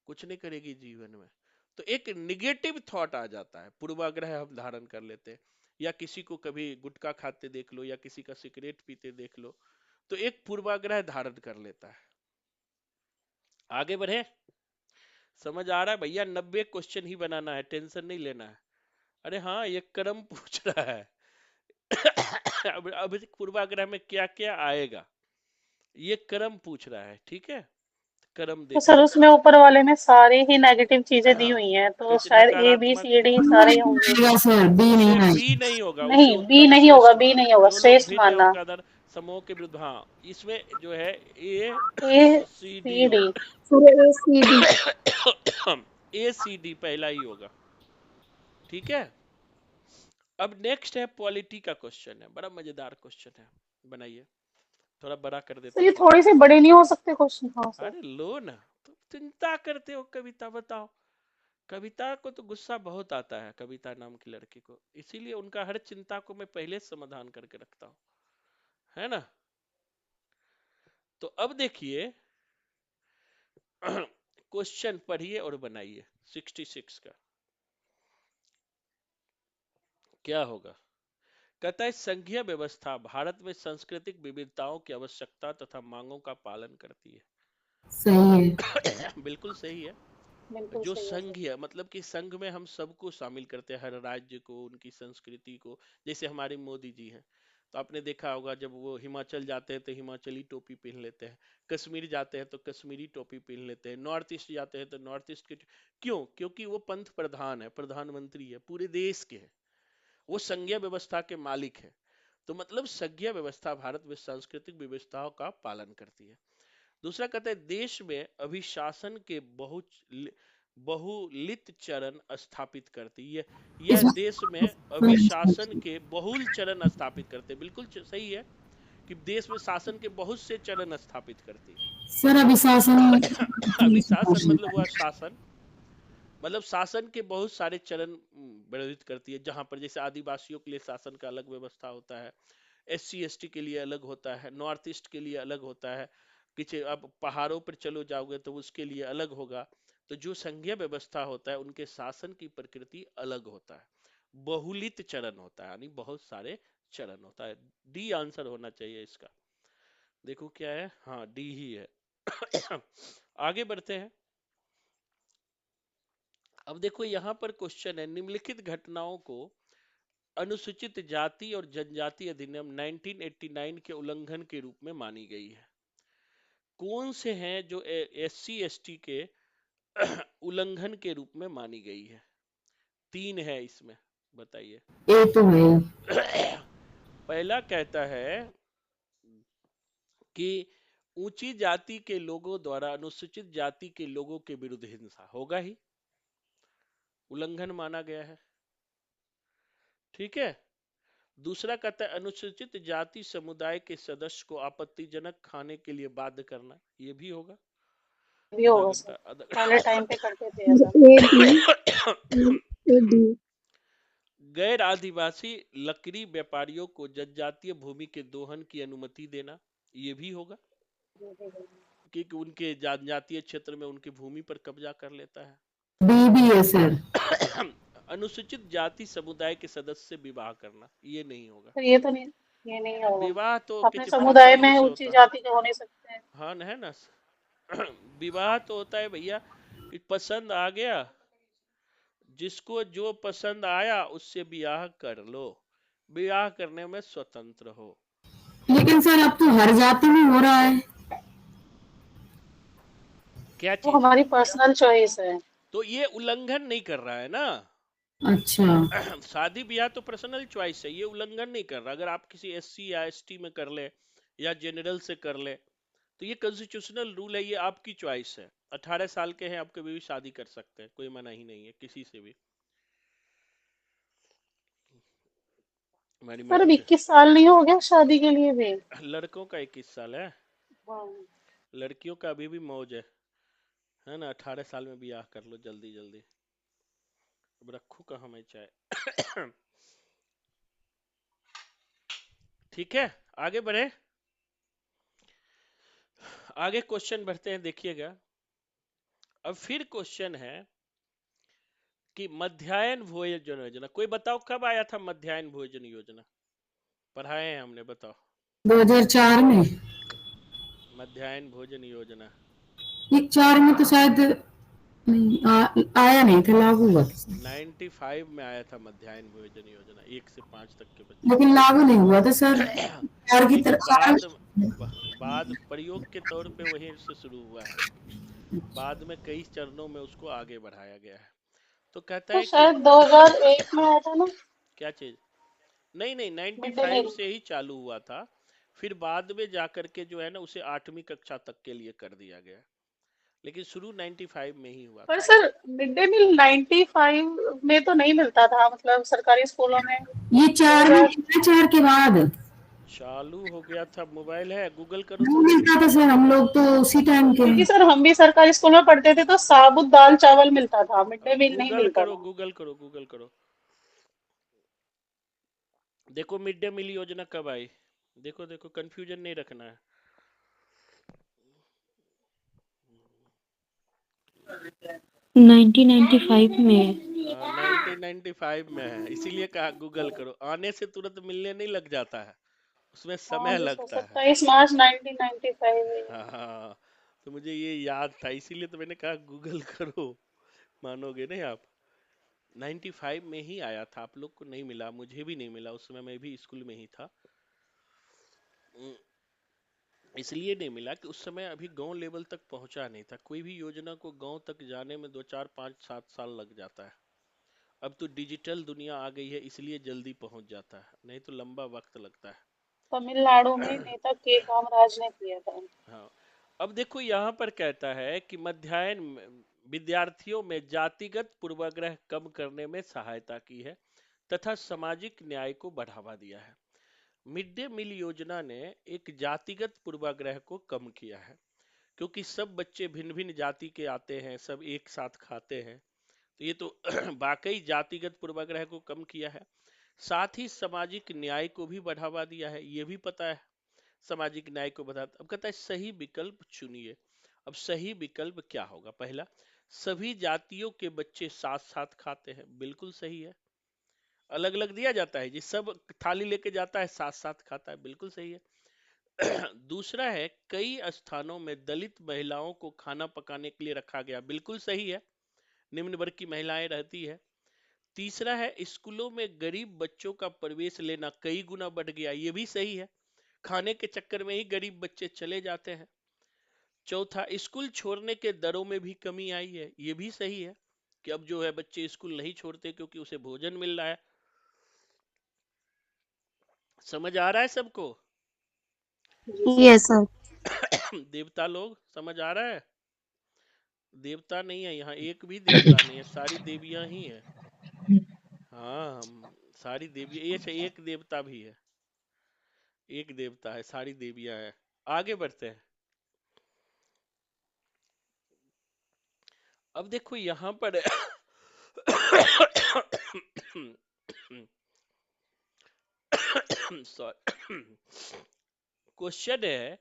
कुछ नहीं करेगी जीवन में। तो एक निगेटिव थॉट आ जाता है, पूर्वाग्रह हम धारण कर लेते हैं। या किसी को कभी गुटखा खाते देख लो, या किसी का सिगरेट पीते देख लो, तो एक पूर्वाग्रह धारण कर लेता है। आगे बढ़े। समझ आ रहा है भैया? 90 क्वेश्चन ही बनाना है, टेंशन नहीं लेना है। अरे हाँ, ये क्रम पूछ रहा है। अब पूर्वाग्रह में क्या क्या आएगा, ये क्रम पूछ रहा है, ठीक है। क्रम तो सर देखो। उसमें ऊपर वाले में सारी ही नेगेटिव चीजें दी हुई हैं, तो कुछ शायद ए बी नकारात्मक, सी डी सारे होंगे। सर बी उसे नहीं बी नहीं होगा, उसे नहीं बी उत्तम नहीं होगा, श्रेष्ठ, बी नहीं होगा, दोनों श्रेष्ठ भिन्न एवं मानना। कदर समूह के विरुद्ध। हाँ, इसमें जो है ए ए सी डी सी डी। होगा। Sir ACD। ए सी डी पहला ही होगा, ठीक है। अब नेक्स्ट है पॉलिटी का क्वेश्चन है, बड़ा मजेदार क्वेश्चन है, बनाइए। थोड़ा बड़ा कर सर देता ये हूँ। थोड़े से बड़े नहीं हो सकते क्वेश्चन? हाँ सर। अरे लो ना, तो चिंता करते हो कविता, बताओ। कविता को तो गुस्सा बहुत आता है, कविता नाम की लड़की को, इसीलिए उनका हर चिंता को मैं पहले समाधान करके रखता हूँ, है ना। तो अब देखिए क्वेश्चन पढ़िए और बनाइए 66 का क्या होगा। कहता है संघीय व्यवस्था भारत में सांस्कृतिक विविधताओं की आवश्यकता तथा मांगों का पालन करती है। सही है। बिल्कुल सही है। बिल्कुल जो सही है सर। संघ है मतलब कि संघ में हम सबको शामिल करते हैं, हर राज्य को, उनकी संस्कृति को। जैसे हमारे मोदी जी हैं, तो आपने देखा होगा जब वो हिमाचल जाते हैं तो हिमाचली टोपी पहन लेते हैं, कश्मीर जाते हैं तो कश्मीरी टोपी पहन लेते हैं, नॉर्थ ईस्ट जाते हैं तो नॉर्थ ईस्ट की। क्यों? क्योंकि वो पंथ प्रधान है, प्रधानमंत्री है, पूरे देश के है, वो संघीय व्यवस्था के मालिक है। तो मतलब संघीय व्यवस्था भारत में सांस्कृतिक व्यवस्थाओं का पालन करती है। दूसरा कहते हैं देश में अभिशासन के बहुलित चरण स्थापित करती है। यह इस देश में अभिशासन के बहुल चरण स्थापित करते, बिल्कुल सही है कि देश में शासन के बहुत से चरण स्थापित करती सर अभी शासन है। अभिशासन मतलब वह शासन, मतलब शासन के बहुत सारे चरण वर्णित करती है, जहां पर जैसे आदिवासियों के लिए शासन का अलग व्यवस्था होता है, SC ST के लिए अलग होता है, नॉर्थ ईस्ट के लिए अलग होता है, किसी अब पहाड़ों पर चलो जाओगे तो उसके लिए अलग होगा। तो जो संघीय व्यवस्था होता है उनके शासन की प्रकृति अलग होता है, बहुलित चरण होता है, यानी बहुत सारे चरण होता है। डी आंसर होना चाहिए इसका। देखो क्या है, हाँ डी ही है। आगे बढ़ते हैं। अब देखो यहाँ पर क्वेश्चन है, निम्नलिखित घटनाओं को अनुसूचित जाति और जनजाति अधिनियम 1989 के उल्लंघन के रूप में मानी गई है। कौन से हैं जो SC ST के उल्लंघन के रूप में मानी गई है? 3 है इसमें, बताइए। ये तो है। पहला कहता है कि ऊंची जाति के लोगों द्वारा अनुसूचित जाति के लोगों के विरुद्ध हिंसा, होगा ही, उल्लंघन माना गया है, ठीक है। दूसरा कहता है अनुसूचित जाति समुदाय के सदस्य को आपत्तिजनक खाने के लिए बाध्य करना, ये भी होगा। भी आधा होगा सर, घंटा पहले टाइम पे करते थे ऐसा। गैर आदिवासी लकड़ी व्यापारियों को जनजातीय भूमि के दोहन की अनुमति देना, ये भी होगा, क्योंकि उनके जनजातीय क्षेत्र में उनकी भूमि पर कब्जा कर लेता है। भी है सर। अनुसूचित जाति समुदाय के सदस्य से विवाह करना, ये नहीं होगा। सर ये तो नहीं, ये नहीं होगा। विवाह तो अपने किसी समुदाय पसंद में से ऊंची होता है, जाति के हो नहीं सकते हैं। हाँ है ना। विवाह तो होता है भैया कि पसंद आ गया, जिसको जो पसंद आया उससे ब्याह कर लो, ब्याह करने में स्वतंत्र हो। लेकिन सर अब तो हर जाति में हो रहा है। क्या वो चीज? हमारी पर्सनल चॉइस है। तो ये उल्लंघन नहीं कर रहा है ना। अच्छा। शादी ब्याह तो पर्सनल चॉइस है, ये उल्लंघन नहीं कर रहा। अगर आप किसी SC या ST में कर ले या जनरल से कर ले तो ये कॉन्स्टिट्यूशनल रूल है, ये आपकी चॉइस है। 18 साल के हैं आप कभी भी शादी कर सकते हैं, कोई मना ही नहीं है किसी से भी, हमारी सर अब मर्जी। 21 साल नहीं हो गया शादी के लिए भी? लड़कों का 21 साल है, हाँ। लड़कियों का अभी भी मौज है ना। 18 साल में ब्याह कर लो जल्दी जल्दी। अब रखू कहाँ मैं चाय। ठीक है, आगे बढ़े। आगे क्वेश्चन बढ़ते हैं, देखिएगा। अब फिर क्वेश्चन है कि मध्याह्न भोजन योजना, कोई बताओ कब आया था मध्याह्न भोजन योजना? पढ़ाए हैं हमने, बताओ। 2004 में। मध्याह्न भोजन योजना ये 4 में तो शायद नहीं आया नहीं था, लागू हुआ था। 95 में आया था मध्याह्न भोजन योजना, 1 से 5 तक के बच्चे। लेकिन लागू नहीं हुआ था सर। 4 की लेकिन तरफ बाद प्रयोग के तौर पे वहीं से शुरू हुआ है, बाद में कई चरणों में उसको आगे बढ़ाया गया है। तो कहता तो है कि शायद 2001 में आया था ना क्या चीज? नहीं नहीं, मिड डे 95 मील। से ही चालू हुआ था, फिर बाद में जाकर के जो है ना उसे 8वीं कक्षा तक के लिए कर दिया गया, लेकिन शुरू 95 में ही हुआ पर था। सर मिड डे मील 95 में तो नहीं मिलता था, मतलब सरकारी स्कूलों में। ये 4 में 2000 मिला, 4 के बाद। चालू हो गया था, मोबाइल है, गूगल करो नहीं तो। मिलता था सर, हम लोग तो उसी टाइम के क्योंकि हैं। सर हम भी सरकारी स्कूल में पढ़ते थे तो साबुत दाल चावल मिलता था, मिड डे मील नहीं गूगल मिलता करो, था। गूगल करो, गूगल करो। देखो मिड डे मील योजना कब आई, देखो देखो, कंफ्यूजन नहीं रखना है। 1995 में है। 1995 में है, इसीलिए कहा गूगल करो, आने से तुरंत मिलने नहीं लग जाता है, उसमें हाँ समय जी सर, लगता है। 27 मार्च 1995 है। हाँ, तो मुझे ये याद था, इसीलिए तो मैंने कहा गूगल करो, मानोगे नहीं आप। 95 में ही आया था, आप लोग को नहीं मिला, मुझे भी नहीं मिला, उस समय मैं भी स्कूल में ही था। इसलिए नहीं मिला कि उस समय अभी गांव लेवल तक पहुंचा नहीं था, कोई भी योजना को गांव तक जाने में 2 4 5 7 साल लग जाता है। अब तो डिजिटल दुनिया आ गई है, इसलिए जल्दी पहुंच जाता है, नहीं तो लंबा वक्त लगता तमिलनाडु में है। नेता के कामराज ने किया था। हाँ, अब देखो यहाँ पर कहता है कि विद्यार्थियों में जातिगत पूर्वाग्रह कम करने में सहायता की है तथा सामाजिक न्याय को बढ़ावा दिया है। मिड डे मील योजना ने एक जातिगत पूर्वाग्रह को कम किया है, क्योंकि सब बच्चे भिन्न भिन्न जाति के आते हैं, सब एक साथ खाते हैं, तो ये तो वाकई जातिगत पूर्वाग्रह को कम किया है। साथ ही सामाजिक न्याय को भी बढ़ावा दिया है, ये भी पता है, सामाजिक न्याय को बढ़ा। अब कहता है सही विकल्प चुनिए। अब सही विकल्प क्या होगा? पहला, सभी जातियों के बच्चे साथ साथ खाते हैं, बिल्कुल सही है। अलग अलग दिया जाता है जी, सब थाली लेके जाता है, साथ साथ खाता है, बिल्कुल सही है। दूसरा है, कई स्थानों में दलित महिलाओं को खाना पकाने के लिए रखा गया, बिल्कुल सही है, निम्न वर्ग की महिलाएं रहती है। तीसरा है, स्कूलों में गरीब बच्चों का प्रवेश लेना कई गुना बढ़ गया, ये भी सही है, खाने के चक्कर में ही गरीब बच्चे चले जाते हैं। चौथा, स्कूल छोड़ने के दरों में भी कमी आई है, ये भी सही है कि अब जो है बच्चे स्कूल नहीं छोड़ते क्योंकि उसे भोजन मिल रहा है। समझ आ रहा है सबको? जी सर। Yes sir. देवता लोग समझ आ रहा है? देवता नहीं है यहाँ, एक भी देवता नहीं है, सारी देवियां ही है। हाँ, हम सारी देवियां, ये अच्छा, एक देवता भी है, एक देवता है, सारी देवियां है। आगे बढ़ते हैं। अब देखो यहाँ पर सॉरी, क्वेश्चन है,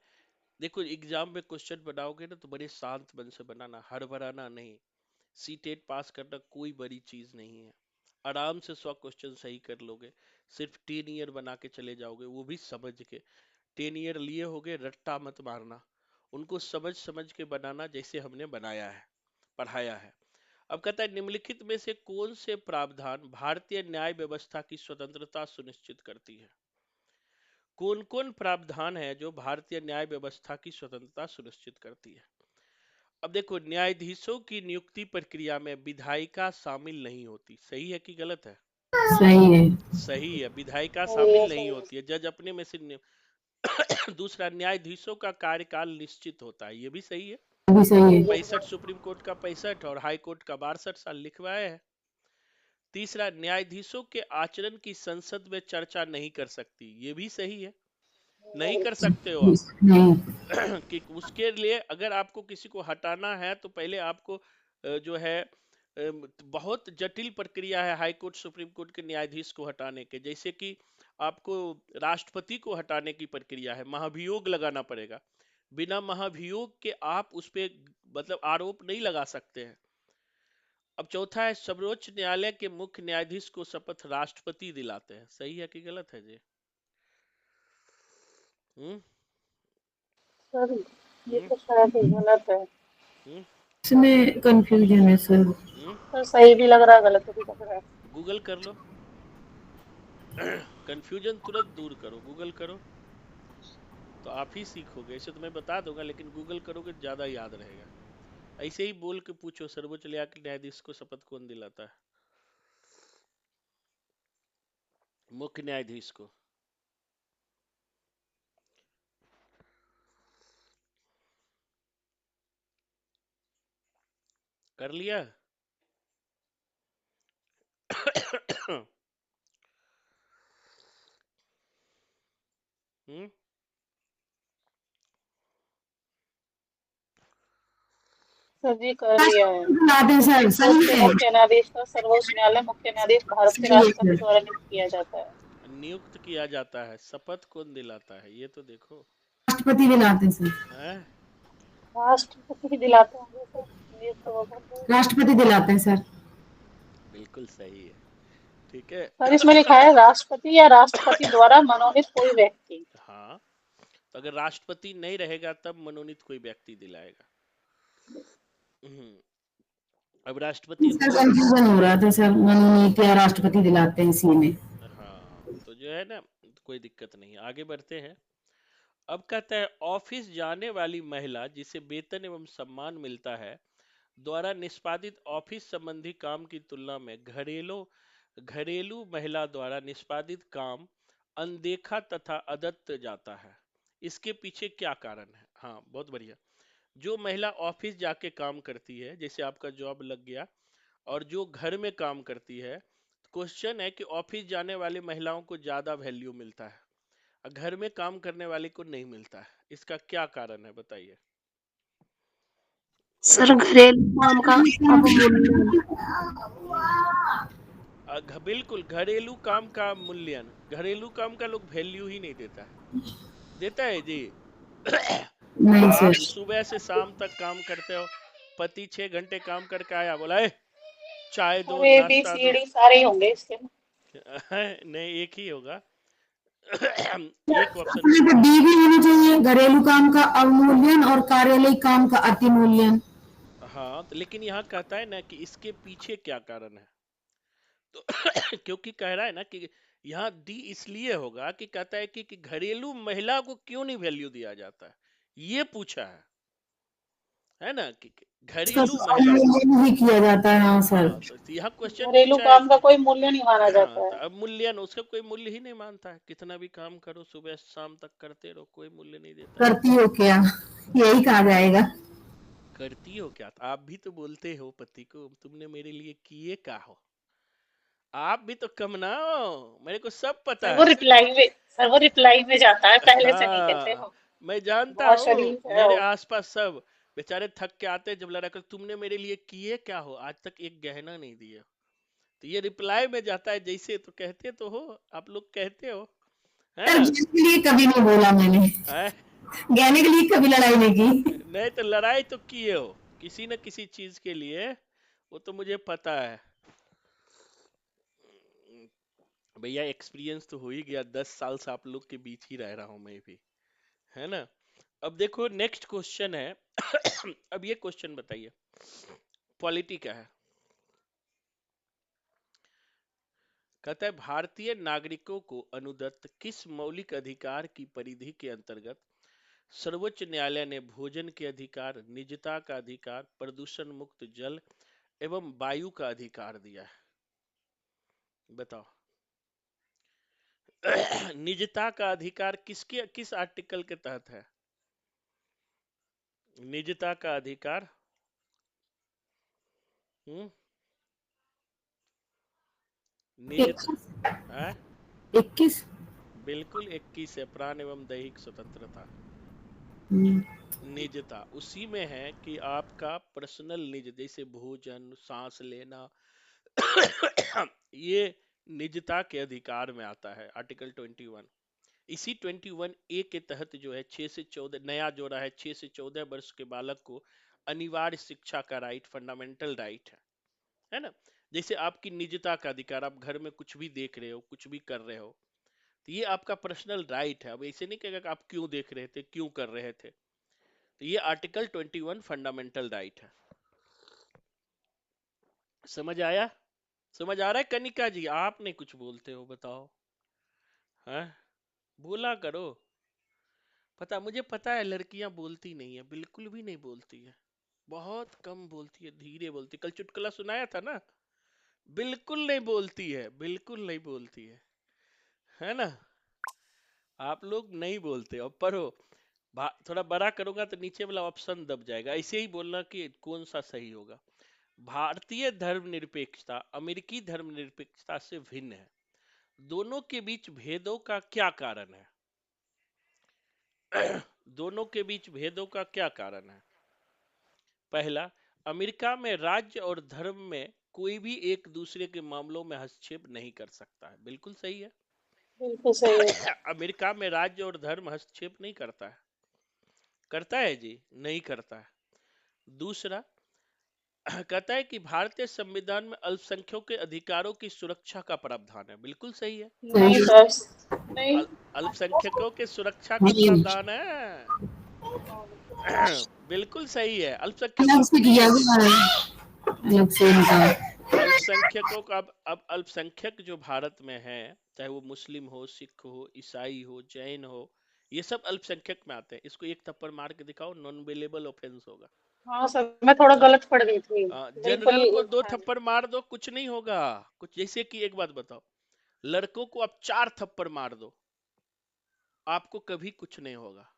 देखो एग्जाम में क्वेश्चन बनाओगे ना तो बड़े शांत मन से बनाना, हड़बड़ाना नहीं। सीटेट पास करना कोई बड़ी चीज नहीं है, आराम से 100 क्वेश्चन सही कर लोगे। सिर्फ 10 ईयर बना के चले जाओगे, वो भी समझ के। 10 ईयर लिए होगे, रट्टा मत मारना, उनको समझ समझ के बनाना, जैसे हमने बनाया है, पढ़ाया है। अब कहता है, निम्नलिखित में से कौन से प्रावधान भारतीय न्याय व्यवस्था की स्वतंत्रता सुनिश्चित करती है? कौन कौन प्रावधान है जो भारतीय न्याय व्यवस्था की स्वतंत्रता सुनिश्चित करती है? अब देखो, न्यायाधीशों की नियुक्ति प्रक्रिया में विधायिका शामिल नहीं होती, सही है कि गलत है? सही है। सही है, विधायिका सही है, शामिल नहीं सही है। होती है, जज अपने में से दूसरा, न्यायाधीशों का कार्यकाल निश्चित होता है, ये भी सही है। अभी सही है। 65, सुप्रीम कोर्ट का 65 और हाई कोर्ट का 62 साल लिखवाया है। तीसरा, न्यायाधीशों के आचरण की संसद में चर्चा नहीं कर सकती, ये भी सही है, नहीं कर सकते हो आप। नहीं। कि उसके लिए अगर आपको किसी को हटाना है तो पहले आपको जो है बहुत जटिल प्रक्रिया है हाई कोर्ट सुप्रीम कोर्ट के न्यायाधीश को हटाने के, जैसे कि आपको राष्ट्रपति को हटाने की प्रक्रिया है, महाभियोग लगाना पड़ेगा। बिना महाभियोग के आप उस पर मतलब आरोप नहीं लगा सकते हैं। अब चौथा है, सर्वोच्च न्यायालय के मुख्य न्यायाधीश को शपथ राष्ट्रपति दिलाते हैं, सही है कि गलत है जी? हम्म सर ये हम्म तो शायद ही गलत है। हम्म इसमें कंफ्यूजन है सर। हम्म सर सही भी लग रहा है, गलत भी लग रहा है। गूगल कर लो, कंफ्यूजन तुरंत दूर करो, गूगल करो तो आप ही सीखोगे, ऐसे तो मैं बता दूंगा, लेकिन गूगल करोगे तो ज्यादा याद रहेगा। ऐसे ही बोल के पूछो, सर्वोच्च न्यायाधीश को शपथ कौन दिलाता है? मुख्य न्यायाधीश को। कर लिया? सर जी कर लिया है। ला दें सर, सुप्रीम सही कोर्ट के है। मुख्य न्यायाधीश का सर्वोच्च न्यायालय मुख्य न्यायाधीश भारत के सही है राष्ट्रपति सर। द्वारा नियुक्त किया जाता है। नियुक्त किया जाता है, शपथ कौन दिलाता है ये तो देखो। राष्ट्रपति दिलाते हैं सर। है राष्ट्रपति दिलाते होंगे सर, नियुक्त होगा। राष्ट्रपति दिलाते हैं सर। बिल्कुल सही है, ठीक है। सर इसमें लिखा है राष्ट्रपति या राष्ट्रपति द्वारा मनोनीत कोई व्यक्ति। हाँ, तो अगर राष्ट्रपति नहीं रहेगा तब मनोनीत कोई व्यक्ति दिलाएगा। अब राष्ट्रपति सर कंफ्यूजन हो रहा था सर, मनोनीत या राष्ट्रपति दिलाते हैं इसी में। हाँ, तो जो है ना, कोई दिक्कत नहीं, आगे बढ़ते हैं। अब कहता है ऑफिस जाने वाली महिला जिसे वेतन एवं सम्मान मिलता है द्वारा निष्पादित ऑफिस संबंधी काम की तुलना में घरेलू महिला द्वारा निष्पादित काम अनदेखा तथा अदत्त जाता है। इसके पीछे क्या कारण है? हाँ, बहुत बढ़िया। जो महिला ऑफिस जाके काम करती है, जैसे आपका जॉब लग गया, और जो घर में काम करती है, क्वेश्चन है कि ऑफिस जाने वाली महिलाओं को ज्यादा वैल्यू मिलता है, घर में काम करने वाले को नहीं मिलता है। इसका क्या कारण है बताइए? सर घरेलू काम का अवमूल्यन। बिल्कुल, घरेलू काम का मूल्यन। घरेलू काम का लोग वैल्यू ही नहीं देता है। देता है जी? नहीं आप सर। सुबह से शाम तक काम करते हो, पति 6 घंटे काम करके आया, बोला ए चाय दो, सर ए बी नाश्ता सी दो। डी सारे ही होंगे इसके। नहीं, एक ही होगा। एक ऑप्शन इसमें तो डी भी होना चाहिए, घरेलू काम का अवमूल्यन और कार्यालय काम का अतिमूल्यन। हाँ, तो लेकिन यहाँ कहता है ना कि इसके पीछे क्या कारण है, तो क्योंकि कह रहा है ना कि यहाँ डी इसलिए होगा कि कहता है कि घरेलू महिला को क्यों नहीं वैल्यू दिया जाता है, ये पूछा है ना, कि इसका घरेलू महिला। अवमूल्यन भी किया जाता है। हाँ सर। हाँ, तो यहाँ क्वेश्चन घरेलू पूछा है काम का कोई मूल्य नहीं माना हाँ, जाता तो है। अब मूल्यन उसका कोई मूल्य ही नहीं मानता है, कितना भी काम करो, सुबह से शाम तक करते रहो, कोई मूल्य नहीं देता है। करती हो क्या, यही कहा जाएगा। करती हो क्या? तो आप भी तो बोलते हो पति को, तुमने मेरे लिए किए क्या हो? आप भी तो कम ना हो, मेरे को सब पता है। सर वो रिप्लाई में जाता है, पहले से नहीं कहते हाँ, हो। मैं जानता बहुत हूँ, शरीफ है मेरे वो। आसपास सब बेचारे थक के आते हैं, जब लड़ा कर तुमने मेरे लिए किए क्या हो, आज तक एक गहना नहीं दिया। तो ये रिप्लाई में जाता है, जैसे तो कहते तो हो, आप लोग कहते हो, है सर ना? गहने के लिए कभी नहीं बोला मैंने, है? गहने के लिए कभी लड़ाई नहीं की। नहीं तो लड़ाई तो किए हो किसी न किसी चीज के लिए, वो तो मुझे पता है भैया, एक्सपीरियंस तो हो ही गया, 10 साल से आप लोग के बीच ही रह रहा हूं मैं भी, है ना? अब देखो नेक्स्ट क्वेश्चन है। अब ये क्वेश्चन बताइए, पॉलिटी क्या है? कहता है भारतीय नागरिकों को अनुदत्त किस मौलिक अधिकार की परिधि के अंतर्गत सर्वोच्च न्यायालय ने भोजन के अधिकार, निजता का अधिकार, प्रदूषण मुक्त जल एवं वायु का अधिकार दिया है? बताओ। निजता का अधिकार किस आर्टिकल के तहत है? निजता का अधिकार निजता 21। बिल्कुल 21 है, प्राण एवं दैहिक स्वतंत्रता। निजता उसी में है कि आपका पर्सनल निज, जैसे भोजन, सांस लेना, ये निजता के अधिकार में आता है, आर्टिकल 21। इसी 21 ए के तहत जो है 6 से 14 नया जोड़ा है, 6 से 14 वर्ष के बालक को अनिवार्य शिक्षा का राइट, फंडामेंटल राइट है ना? जैसे आपकी निजता का अधिकार, आप घर में कुछ भी देख रहे हो, कुछ भी कर रहे हो, तो ये आपका पर्सनल राइट है। अब ऐसे नहीं कहेगा कि आप क्यों देख रहे थे, क्यों कर रहे थे, तो ये आर्टिकल 21 फंडामेंटल राइट है। समझ आया? समझ आ रहा है कनिका जी? आप नहीं कुछ बोलते हो, बताओ। है, बोला करो। मुझे पता है लड़कियां बोलती नहीं है, बिल्कुल भी नहीं बोलती है, बहुत कम बोलती है, धीरे बोलती। कल चुटकुला सुनाया था ना, बिल्कुल नहीं बोलती है, बिल्कुल नहीं बोलती है ना? आप लोग नहीं बोलते। और पढ़ो, थोड़ा बड़ा करूंगा तो नीचे वाला ऑप्शन दब जाएगा, ऐसे ही बोलना कि कौन सा सही होगा। भारतीय धर्मनिरपेक्षता अमेरिकी धर्मनिरपेक्षता से भिन्न है, दोनों के बीच भेदों का क्या कारण है? दोनों के बीच भेदों का क्या कारण है? पहला, अमेरिका में राज्य और धर्म में कोई भी एक दूसरे के मामलों में हस्तक्षेप नहीं कर सकता है। बिल्कुल सही है। बिल्कुल सही है। अमेरिका में राज्य और धर्म हस्तक्षेप नहीं करता है। करता है जी? नहीं करता है। दूसरा कहता है कि भारतीय संविधान में अल्पसंख्यकों के अधिकारों की सुरक्षा का प्रावधान है। बिल्कुल सही है। नहीं सर, नहीं। अल्पसंख्यकों के सुरक्षा का प्रावधान है। बिल्कुल सही है। अलग अल्पसंख्यकों से को नहीं किया है। हुआ है, अलग से इनका। अल्पसंख्यकों का अब अल्पसंख्यक जो भारत में है, चाहे वो मुस्लिम हो, सिख हो, ईसाई हो, जैन हो, ये सब अल्पसंख्यक में आते हैं। इसको एक थप्पड़ मार के दिखाओ, नॉन बेलेबल ऑफेंस होगा। हाँ सर, मैं थोड़ा गलत पढ़ गई थी। बिल्कुल जनरल को 2 हाँ। थप्पड़ मार दो, कुछ नहीं होगा। कुछ जैसे कि एक बात बताओ, लड़कों को आप 4 थप्पड़ मार दो, आपको कभी कुछ नहीं होगा।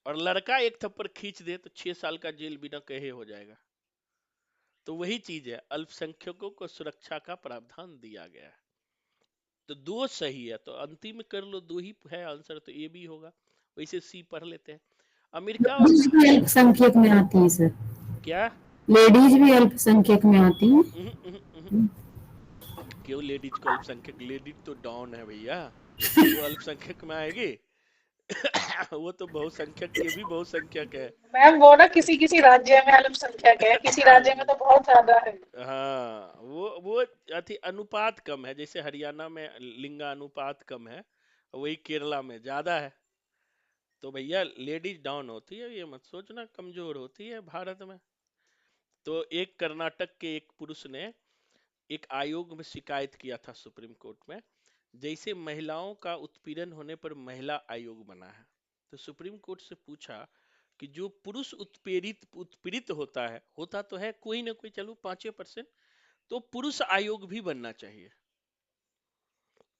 और लड़का एक थप्पड़ खींच दे तो 6 साल का जेल बिना कहे हो जाएगा। तो वही चीज है, अल्पसंख्यकों को सुरक्षा का प्रावधान दिया गया है। तो 2 सही है, तो अंतिम कर लो, 2 ही है आंसर, तो ए भी होगा। वैसे सी पढ़ लेते हैं। अमेरिका और लेडीज भी अल्पसंख्यक में आती है सर, क्या? लेडीज भी अल्पसंख्यक में आती है। क्यों लेडीज को अल्पसंख्यक? लेडीज तो डाउन है भैया, वो अल्पसंख्यक में आएगी? वो तो बहुसंख्यक के भी बहुसंख्यक है। मैम वो ना किसी किसी राज्य में अल्पसंख्यक है, किसी राज्य में तो बहुत ज्यादा है। हाँ, वो अति अनुपात कम है। जैसे हरियाणा में लिंगानुपात कम है, वही केरला में ज्यादा है। तो भैया लेडीज डाउन होती है, ये मत सोचना कमजोर होती है भारत में। तो एक कर्नाटक के एक पुरुष ने एक आयोग में शिकायत किया था सुप्रीम कोर्ट में, जैसे महिलाओं का उत्पीड़न होने पर महिला आयोग बना है। तो सुप्रीम कोर्ट से पूछा कि जो पुरुष उत्पीड़ित होता तो है कोई ना कोई, चलो 5%, तो पुरुष आयोग भी बनना चाहिए।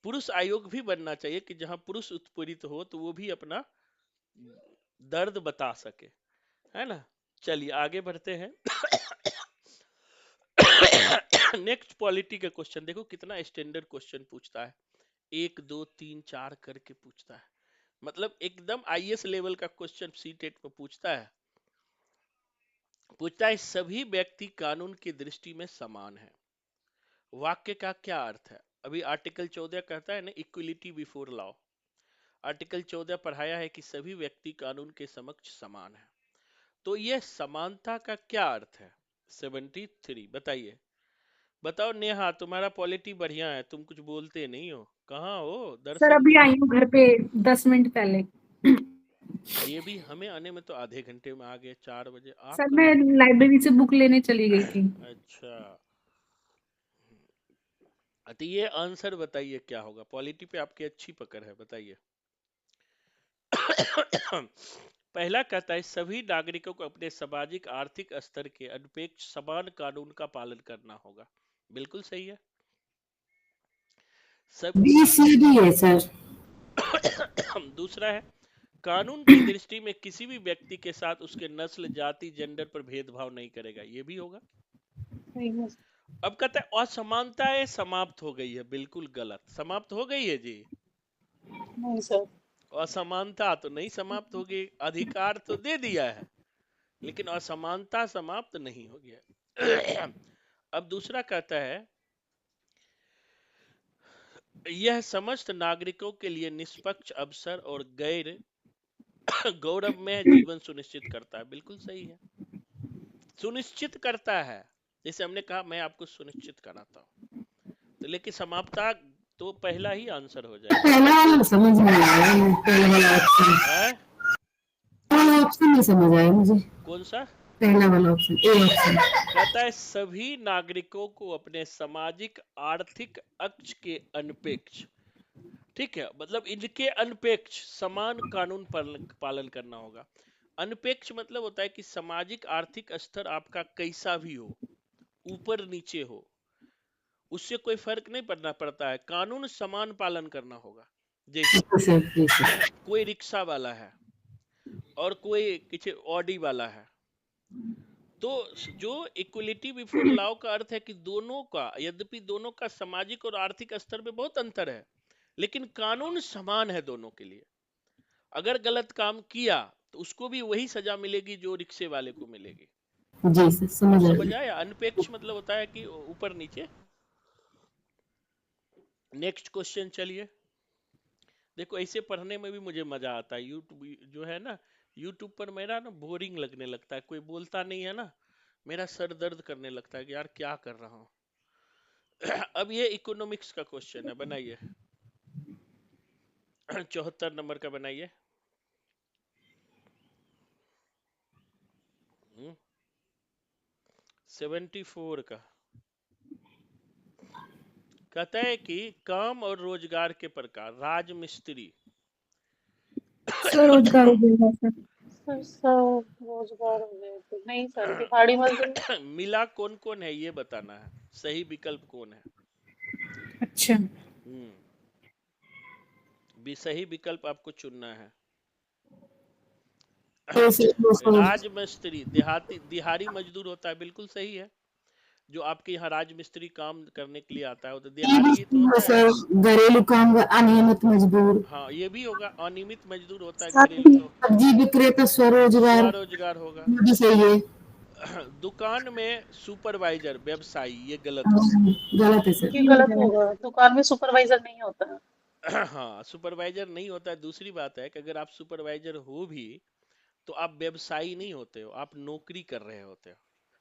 पुरुष आयोग भी बनना चाहिए कि जहां पुरुष उत्पीड़ित हो तो वो भी अपना दर्द बता सके, है ना। चलिए आगे बढ़ते हैं। नेक्स्ट पॉलिटी का क्वेश्चन देखो कितना स्टैंडर्ड क्वेश्चन पूछता है। 1 2 3 4 करके पूछता है, मतलब एकदम आईएएस लेवल का क्वेश्चन सीटेट में पूछता है। सभी व्यक्ति कानून की दृष्टि में समान है। वाक्य का क्या अर्थ है? अभी आर्टिकल 14 कहता है ना, इक्वलिटी बिफोर लॉ। आर्टिकल 14 पढ़ाया है कि सभी व्यक्ति कानून के समक्ष समान है। तो यह समानता का क्या अर्थ है? 73 बताइए। बताओ नेहा, तुम्हारा पॉलिटी बढ़िया है, तुम कुछ बोलते नहीं हो, कहाँ हो? सर दर्शन अभी दो। आई हूँ घर पे 10 मिनट पहले। ये भी हमें आने में तो आधे घंटे में आ गए, 4 बजे। आप सर कब मैं आए? लाइब्रेरी से बुक लेने चली गई थी। अच्छा, तो ये आंसर बताइए क्या होगा? पॉलिटी पे आपकी अच्छी पकड़ है, बताइए। पहला कहता है सभी नागरिकों को अपने सामाजिक आर्थिक स्तर के अनपेक्ष समान कानून का पालन करना होगा। बिल्कुल सही है। सब BCD है सर। दूसरा है कानून की दृष्टि में किसी भी व्यक्ति के साथ उसके नस्ल, जाति, जेंडर पर भेदभाव नहीं करेगा। ये भी होगा। अब कहता है असमानताएं समाप्त हो गई है। बिल्कुल गलत। समाप्त हो गई है जी? नहीं सर। असमानता तो नहीं समाप्त हो गई, अधिकार तो दे दिया है, लेकिन असमानता समाप्त नहीं हो गया। अब दूसरा कहता है यह समस्त नागरिकों के लिए निष्पक्ष अवसर और गैर गौरवमय जीवन सुनिश्चित करता है। बिल्कुल सही है, सुनिश्चित करता है। जैसे हमने कहा मैं आपको सुनिश्चित कराता हूँ, तो लेकिन समाप्ता तो पहला ही आंसर हो जाएगा। पहला वाला समझ में आया, पहला वाला ऑप्शन, है? पहला ऑप्शन नहीं समझ आया मुझे। कौन सा? पहला वाला ऑप्शन, ए ऑप्शन। कहता है सभी नागरिकों को अपने सामाजिक आर्थिक अक्ष के अनपेक्ष, ठीक है, मतलब इनके अनपेक्ष समान कानून पालन करना होगा। अनपेक्ष मतलब होता है कि सामाजिक आर्थिक स्तर आपका कैसा भी हो, ऊपर नीचे हो, उससे कोई फर्क नहीं पड़ता है, कानून समान पालन करना होगा। जैसे कोई रिक्शा वाला है और कोई किसी ऑडी वाला है, तो जो इक्वलिटी बिफोर लॉ का अर्थ है कि दोनों का, यद्यपि दोनों का सामाजिक और आर्थिक स्तर में बहुत अंतर है, लेकिन कानून समान है दोनों के लिए। अगर गलत काम किया तो उसको भी वही सजा मिलेगी जो रिक्शे वाले को मिलेगी। जी सर, समझ आ समझ गया। आया? अनपेक्ष मतलब होता है कि ऊपर नीचे। नेक्स्ट क्वेश्चन चलिए। देखो ऐसे पढ़ने में भी मुझे मजा आता है। यूट्यूब जो है ना, यूट्यूब पर मेरा ना बोरिंग लगने लगता है, कोई बोलता नहीं है ना, मेरा सर दर्द करने लगता है कि यार क्या कर रहा हूँ। अब ये इकोनॉमिक्स का क्वेश्चन है, बनाइए। 74 नंबर का बनाइए। 74 का कहता है कि काम और रोजगार के प्रकार। राजमिस्त्री। स्वरोजगार हो जाएगा सर। सर सब रोजगार हो गए थे नहीं सर, दिहाड़ी मजदूर। मिला कौन कौन है ये बताना है, सही विकल्प कौन है। अच्छा, सही विकल्प आपको चुनना है। ऐसे राजमिस्त्री देहाती दिहाड़ी मजदूर होता है, बिल्कुल सही है। जो आपके यहाँ राजमिस्त्री काम करने के लिए आता है वो तो दिहाड़ी ही तो होता है। सर, घरेलू काम, अनियमित मजदूर, हाँ ये भी होगा, अनियमित मजदूर होता है, साथ घरेलू ही तो सब्जी विक्रेता स्वरोजगार, स्वरोजगार होगा। ये भी सही है। दुकान में सुपरवाइजर व्यवसायी, ये गलत हाँ, होगा। गलत है सर। ये गलत होगा, दुकान में सुपरवाइजर नहीं होता है। हाँ सुपरवाइजर नहीं होता है। दूसरी बात है कि अगर आप सुपरवाइजर हो भी तो आप व्यवसायी नहीं होते हो, आप नौकरी कर रहे होते हो,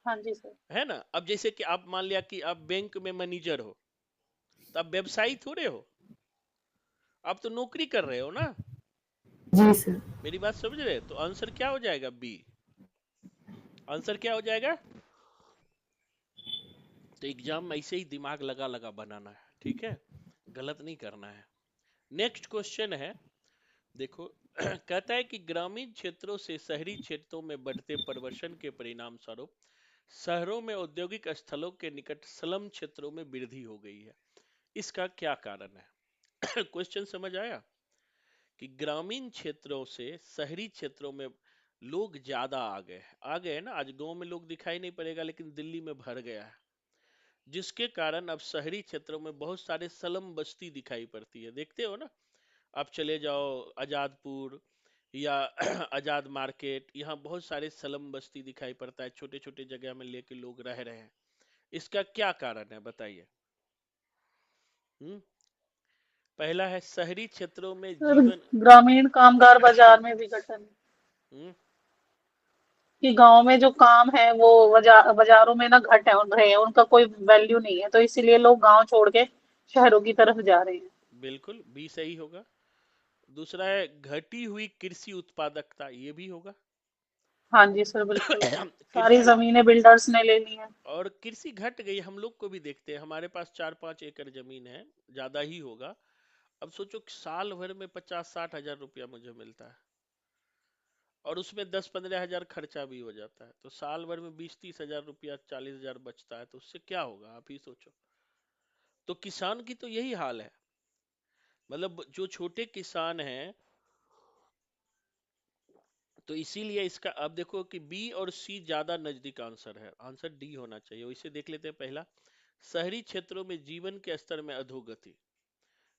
हाँ जी सर। है ना। अब जैसे कि आप मान लिया कि आप बैंक में मैनेजर हो, तो आप व्यवसायी थोड़े हो, आप तो नौकरी कर रहे हो ना। जी सर। मेरी बात समझ रहे हैं? तो आंसर क्या हो जाएगा? बी। आंसर क्या हो जाएगा? तो एग्जाम में ऐसे ही दिमाग लगा लगा बनाना है, ठीक है, गलत नहीं करना है। नेक्स्ट क्वेश्चन है, देखो। कहता है कि ग्रामीण क्षेत्रों से शहरी क्षेत्रों में बढ़ते परिवर्तन के परिणाम स्वरूप शहरों में औद्योगिक स्थलों के निकट स्लम क्षेत्रों में वृद्धि हो गई है। इसका क्या कारण है? क्वेश्चन समझ आया? कि ग्रामीण क्षेत्रों से शहरी क्षेत्रों में लोग ज्यादा आ गए हैं ना। आज गांव में लोग दिखाई नहीं पड़ेगा, लेकिन दिल्ली में भर गया है, जिसके कारण अब शहरी क्षेत्रों में बहुत सारे स्लम बस्ती दिखाई पड़ती है। देखते हो ना, आप चले जाओ आजादपुर या आजाद मार्केट, यहाँ बहुत सारे स्लम बस्ती दिखाई पड़ता है, छोटे छोटे जगह में लेके लोग रह रहे हैं। इसका क्या कारण है बताइए। पहला है शहरी क्षेत्रों में सर जीवन। ग्रामीण कामगार बाजार में विघटन, हम्म, कि गांव में जो काम है वो बाजारों में ना घट है रहे हैं, उनका कोई वैल्यू नहीं है, तो इसीलिए लोग गांव छोड़ के शहरों की तरफ जा रहे हैं। बिल्कुल बी सही होगा। दूसरा है घटी हुई कृषि उत्पादकता, ये भी होगा। हाँ जी सर बिल्कुल, सारी कृषि जमीनें बिल्डर्स ने ले ली हैं। और कृषि घट गई, हम लोग को भी देखते हैं, हमारे पास 4-5 एकड़ जमीन है, ज्यादा ही होगा। अब सोचो कि साल भर में 50-60 हजार रुपया मुझे मिलता है, और उसमें 10-15 हजार खर्चा भी हो जाता है, तो साल भर में 20-30 हजार रुपया, 40 हजार बचता है, तो उससे क्या होगा आप ही सोचो। तो किसान की तो यही हाल है, मतलब जो छोटे किसान हैं। तो इसीलिए इसका अब देखो कि बी और सी ज्यादा नजदीक आंसर है, आंसर डी होना चाहिए। वैसे देख लेते हैं पहला, शहरी क्षेत्रों में जीवन के स्तर में अधोगति।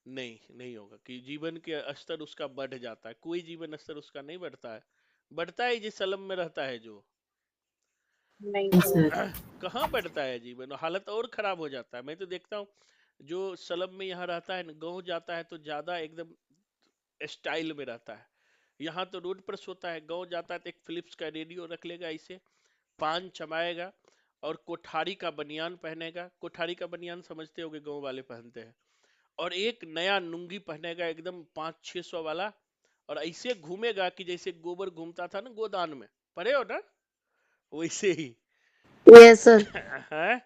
नहीं, नहीं होगा कि जीवन के स्तर उसका बढ़ जाता है, कोई जीवन स्तर उसका नहीं बढ़ता है। बढ़ता है जिस सलम में रहता है जो। नहीं जी सर। सर। कहाँ बढ़ता है जीवन, हालत और खराब हो जाता है। मैं तो देखता हूँ जो सलम में यहाँ रहता है, गाँव जाता है तो ज्यादा एकदम स्टाइल में रहता है। यहाँ तो रोड पर सोता है, गाँव जाता है तो एक फिलिप्स का रेडियो रख लेगा, इसे पान चबाएगा और कोठारी का बनियान पहनेगा। कोठारी का बनियान समझते होगे, गाँव वाले पहनते हैं। और एक नया लुंगी पहनेगा एकदम 500-600 वाला, और ऐसे घूमेगा कि जैसे गोबर घूमता था ना गोदान में, पढ़े हो ना, वैसे ही। यस सर, है,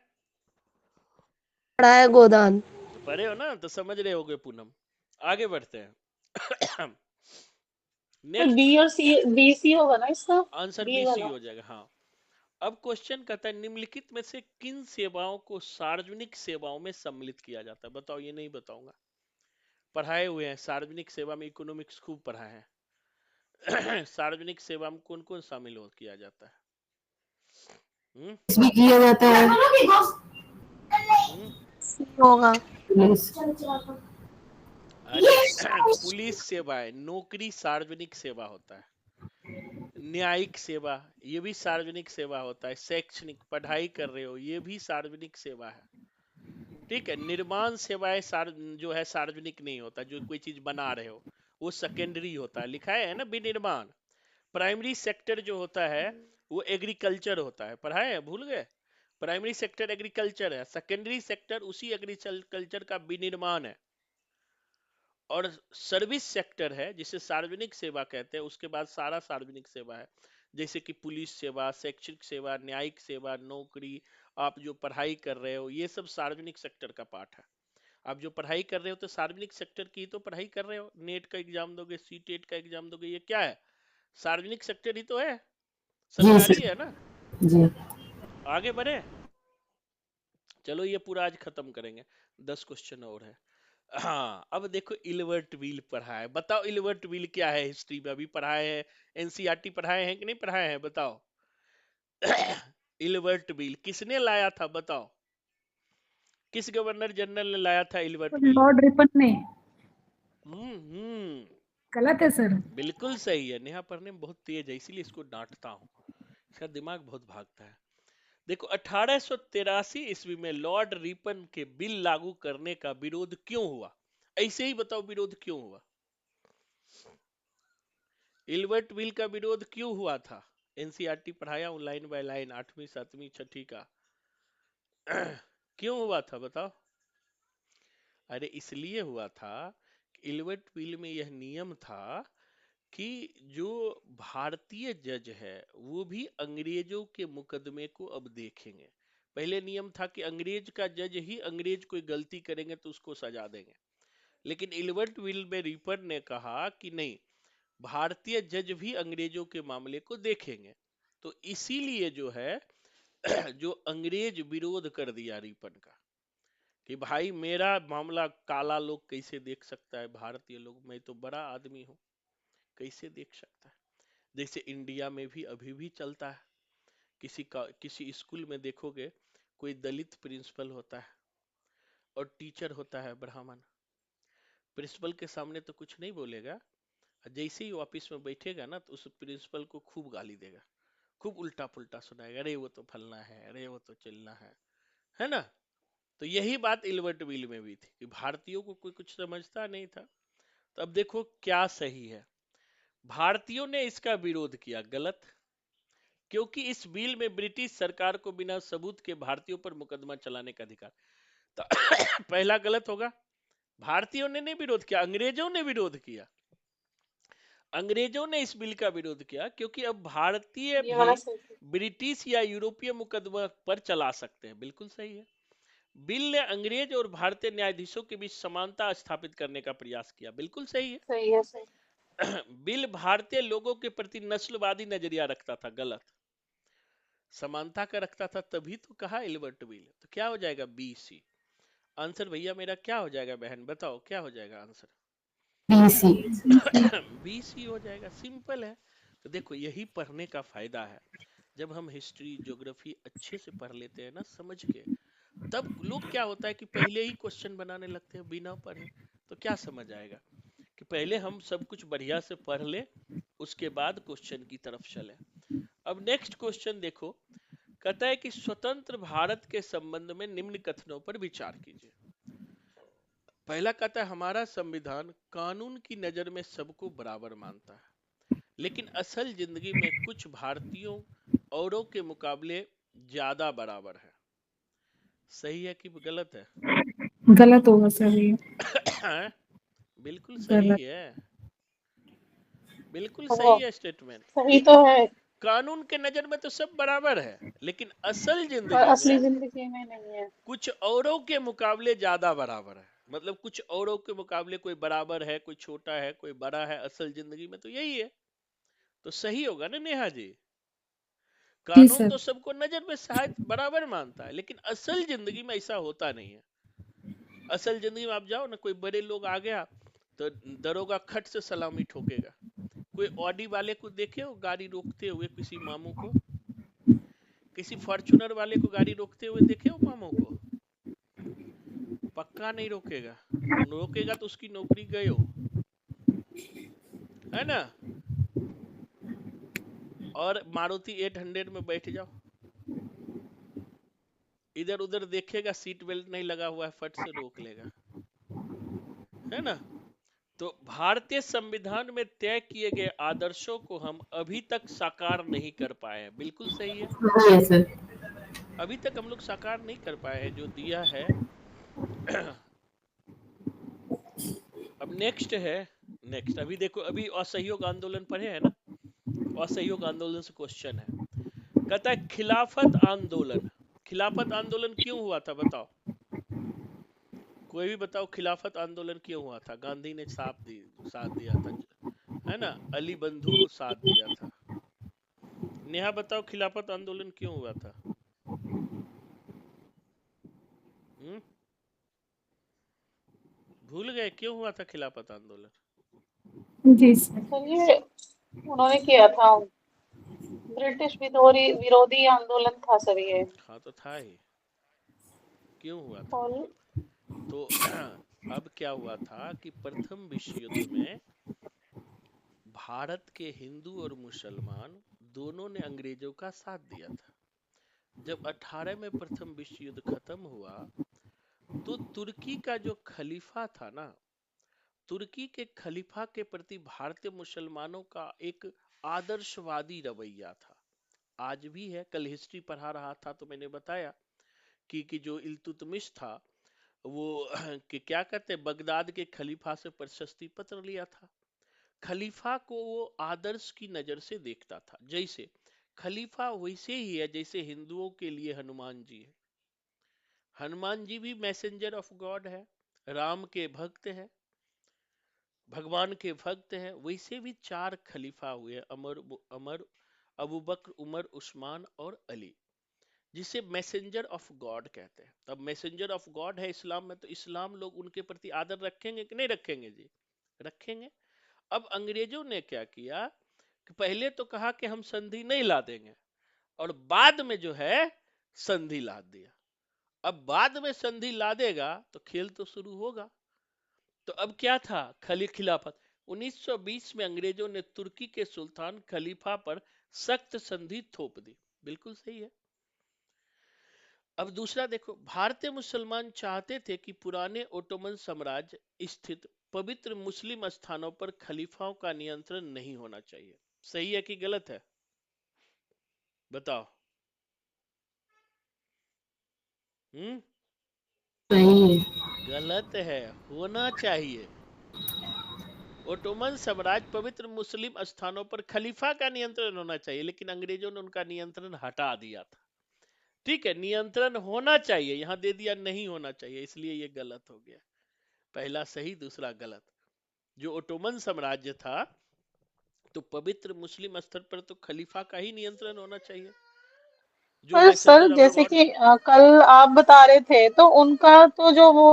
पड़ा है गोदान। पढ़े हो ना, तो समझ रहे होगे पूनम। आगे बढ़ते हैं। तो नेक्स्ट बी और सी, बी सी होगा ना इसका, आंसर बी बी सी वाला। हो जाएगा, हाँ। अब क्वेश्चन कहता है निम्नलिखित में से किन सेवाओं को सार्वजनिक सेवाओं में सम्मिलित किया जाता है। बताओ, ये नहीं बताऊंगा, पढ़ाए हुए हैं, सार्वजनिक सेवा में इकोनॉमिक्स खूब पढ़ा है। सार्वजनिक सेवा में कौन कौन शामिल हो किया जाता है? भी किया जाता है। हम्म? सी होगा। पुलिस, अरे पुलिस सेवा है, नौकरी सार्वजनिक सेवा होता है। न्यायिक सेवा, ये भी सार्वजनिक सेवा होता है। शैक्षणिक, पढ़ाई कर रहे हो, ये भी सार्वजनिक सेवा है। ठीक है। निर्माण सेवाएं जो है सार्वजनिक नहीं होता। जो कोई चीज बना रहे हो वो सेकेंडरी होता है, लिखा है ना विनिर्माण। प्राइमरी सेक्टर जो होता है वो एग्रीकल्चर होता है, पढ़ाए है, भूल गए? प्राइमरी सेक्टर एग्रीकल्चर है, सेकेंडरी सेक्टर उसी एग्रीकल्चर का विनिर्माण है। और सर्विस सेक्टर है जिसे सार्वजनिक सेवा कहते हैं, उसके बाद सारा सार्वजनिक सेवा है, जैसे कि पुलिस सेवा, शैक्षिक सेवा, न्यायिक सेवा, नौकरी, आप जो पढ़ाई कर रहे हो, ये सब सार्वजनिक सेक्टर का पार्ट है। आप जो पढ़ाई कर रहे हो तो सार्वजनिक सेक्टर की तो पढ़ाई कर रहे हो। नेट का एग्जाम दोगे, सीटेट का एग्जाम दोगे, ये क्या है? सार्वजनिक सेक्टर ही तो है, जी सरकारी सर। है ना। जी आगे बढ़े, चलो ये पूरा आज खत्म करेंगे, 10 क्वेश्चन और है। हाँ, अब देखो इल्बर्ट व्हील पढ़ा है, बताओ इल्बर्ट व्हील क्या है? हिस्ट्री में अभी पढ़ाए हैं, एनसीईआरटी पढ़ाए हैं कि नहीं पढ़ाए हैं, बताओ। इल्बर्ट व्हील किसने लाया था, बताओ? किस गवर्नर जनरल ने लाया था इल्बर्ट व्हील? लॉर्ड रिपन ने। हम्म, गलत है सर। बिल्कुल सही है। नेहा पढ़ने में बहुत तेज है, इसीलिए इसको डांटता हूँ, इसका दिमाग बहुत भागता है। देखो 1883 ईस्वी में लॉर्ड रिपन के बिल लागू करने का विरोध क्यों हुआ? ऐसे ही बताओ, विरोध क्यों हुआ? इल्बर्ट बिल का विरोध क्यों हुआ था? एनसीईआरटी पढ़ाया हूं लाइन बाय लाइन, 8वीं 7वीं 6ठी का। क्यों हुआ था बताओ? अरे इसलिए हुआ था कि इल्बर्ट बिल में यह नियम था कि जो भारतीय जज है वो भी अंग्रेजों के मुकदमे को अब देखेंगे। पहले नियम था कि अंग्रेज का जज ही अंग्रेज कोई गलती करेंगे तो उसको सजा देंगे, लेकिन इल्बर्ट बिल में रिपन ने कहा कि नहीं, भारतीय जज भी अंग्रेजों के मामले को देखेंगे। तो इसीलिए जो है जो अंग्रेज विरोध कर दिया रिपन का कि भाई मेरा मामला काला लोग कैसे देख सकता है, भारतीय लोग, मैं तो बड़ा आदमी हूं, कैसे देख सकता है। जैसे इंडिया में भी अभी भी चलता है, किसी स्कूल में देखोगे कोई दलित प्रिंसिपल होता है और टीचर होता है ब्राह्मण। प्रिंसिपल के सामने तो कुछ नहीं बोलेगा, जैसे ही ऑफिस में बैठेगा ना तो उस प्रिंसिपल को खूब गाली देगा, खूब उल्टा पुल्टा सुनाएगा, अरे वो तो फलना है, अरे वो तो चलना है ना। तो यही बात इल्बर्ट बिल में भी थी कि भारतीयों को कोई कुछ समझता नहीं था। तो अब देखो क्या सही है, भारतीयों ने इसका विरोध किया, गलत, क्योंकि इस बिल में ब्रिटिश सरकार को बिना सबूत के भारतीयों पर मुकदमा चलाने का अधिकार। तो पहला गलत होगा, भारतीयों ने नहीं विरोध किया, अंग्रेजों ने विरोध किया। अंग्रेजों ने इस बिल का विरोध किया क्योंकि अब भारतीय ये वाला भी सही है। ब्रिटिश या यूरोपीय मुकदमा पर चला सकते हैं, बिल्कुल सही है। बिल ने अंग्रेज और भारतीय न्यायाधीशों के बीच समानता स्थापित करने का प्रयास किया, बिल्कुल सही है। सही है, सही। बिल भारतीय लोगों के प्रति नस्लवादी नजरिया रखता था, गलत, समानता का रखता था, तभी तो कहा इल्बर्ट बिल। तो क्या हो जाएगा? BC answer. भैया मेरा क्या हो जाएगा, बहन बताओ क्या हो जाएगा आंसर? BC। BC हो जाएगा, सिंपल है। तो देखो यही पढ़ने का फायदा है, जब हम हिस्ट्री ज्योग्राफी अच्छे से पढ़ लेते हैं ना समझ के, तब लोग क्या होता है कि पहले ही क्वेश्चन बनाने लगते हैं बिना पढ़े। तो क्या समझ आएगा कि पहले हम सब कुछ बढ़िया से पढ़ ले, उसके बाद क्वेश्चन की तरफ चले। अब नेक्स्ट क्वेश्चन देखो, कहता है कि स्वतंत्र भारत के संबंध में निम्न कथनों पर विचार कीजिए। पहला कहता है हमारा संविधान कानून की नजर में सबको बराबर मानता है, लेकिन असल जिंदगी में कुछ भारतीयों औरों के मुकाबले ज्यादा बराबर है। सही है कि गलत है? गलत होगा सर ये। बिल्कुल सही है, बिल्कुल तो सही है स्टेटमेंट। सही तो है, कानून के नजर में तो सब बराबर है, लेकिन असल और जिंदगी असली में जिंदगी में नहीं है। कुछ औरों के मुकाबले ज्यादा बराबर है। मतलब कुछ औरों के मुकाबले कोई बराबर है, कोई छोटा है, कोई बड़ा है, असल जिंदगी में तो यही है। तो सही होगा ना नेहा जी? जी कानून सर। तो सबको नजर में शायद बराबर मानता है, लेकिन असल जिंदगी में ऐसा होता नहीं है। असल जिंदगी में आप जाओ ना, कोई बड़े लोग आ गया तो दरोगा खट से सलामी ठोकेगा। कोई ऑडी वाले को देखे हो गाड़ी रोकते हुए, किसी मामू को, किसी फॉर्चूनर वाले को गाड़ी रोकते हुए देखे हो मामू को? पक्का नहीं रोकेगा, रोकेगा तो उसकी नौकरी गए हो, है ना। और मारुति 800 में बैठ जाओ, इधर उधर देखेगा, सीट बेल्ट नहीं लगा हुआ है, फट से रोक लेगा, है ना। तो भारतीय संविधान में तय किए गए आदर्शों को हम अभी तक साकार नहीं कर पाए हैं। बिल्कुल सही है, हाँ सर। अभी तक हम लोग साकार नहीं कर पाए हैं जो दिया है। अब नेक्स्ट है, नेक्स्ट अभी देखो, अभी असहयोग आंदोलन पढ़े हैं ना, असहयोग आंदोलन से क्वेश्चन है। कहता है खिलाफत आंदोलन, खिलाफत आंदोलन क्यों हुआ था बताओ, कोई भी बताओ, खिलाफत आंदोलन क्यों हुआ था? गांधी ने साथ दिया था, है ना, अली बंधु को साथ दिया था। नेहा बताओ खिलाफत आंदोलन क्यों हुआ था? भूल गए क्यों हुआ था खिलाफत आंदोलन? जी सर। सर ये उन्होंने किया था, ब्रिटिश विरोधी आंदोलन था सर ये। हाँ तो था ही, क्यों हुआ था? और तो अब क्या हुआ था कि प्रथम विश्व युद्ध में भारत के हिंदू और मुसलमान दोनों ने अंग्रेजों का साथ दिया था। जब 18 में प्रथम विश्व युद्ध खत्म हुआ तो तुर्की का जो खलीफा था ना, तुर्की के खलीफा के प्रति भारतीय मुसलमानों का एक आदर्शवादी रवैया था, आज भी है। कल हिस्ट्री पढ़ा रहा था तो मैंने बताया कि जो इल्तुतमिश था वो कि क्या कहते, बगदाद के खलीफा से प्रशस्ति पत्र लिया था। खलीफा को वो आदर्श की नजर से देखता था, जैसे खलीफा वैसे ही है जैसे हिंदुओं के लिए हनुमान जी है। हनुमान जी भी मैसेंजर ऑफ गॉड है, राम के भक्त है, भगवान के भक्त हैं। वैसे भी 4 खलीफा हुए, अमर अबू बकर, उमर, उस्मान और अली, जिसे मैसेंजर ऑफ गॉड कहते हैं। अब मैसेंजर ऑफ गॉड है इस्लाम में, तो इस्लाम लोग उनके प्रति आदर रखेंगे कि नहीं रखेंगे जी? रखेंगे। अब अंग्रेजों ने क्या किया कि पहले तो कहा कि हम संधि नहीं ला देंगे, और बाद में जो है संधि ला दिया। अब बाद में संधि ला देगा तो खेल तो शुरू होगा। तो अब क्या था, खिलाफत। 1920 में अंग्रेजों ने तुर्की के सुल्तान खलीफा पर सख्त संधि थोप दी, बिल्कुल सही है। अब दूसरा देखो, भारतीय मुसलमान चाहते थे कि पुराने ओटोमन साम्राज्य स्थित पवित्र मुस्लिम स्थानों पर खलीफाओं का नियंत्रण नहीं होना चाहिए। सही है कि गलत है? बताओ। सही है। गलत है, होना चाहिए। ओटोमन साम्राज्य पवित्र मुस्लिम स्थानों पर खलीफा का नियंत्रण होना चाहिए, लेकिन अंग्रेजों ने उनका नियंत्रण हटा दिया था। ठीक है, नियंत्रण होना चाहिए, यहां दे दिया नहीं होना चाहिए, इसलिए ये गलत हो गया। पहला सही, दूसरा गलत। जो ओटोमन साम्राज्य था तो पवित्र मुस्लिम स्तर पर तो खलीफा का ही नियंत्रण होना चाहिए, जो पर सर मैसेंजर ऑफ जैसे गॉड। कि कल आप बता रहे थे तो उनका तो जो वो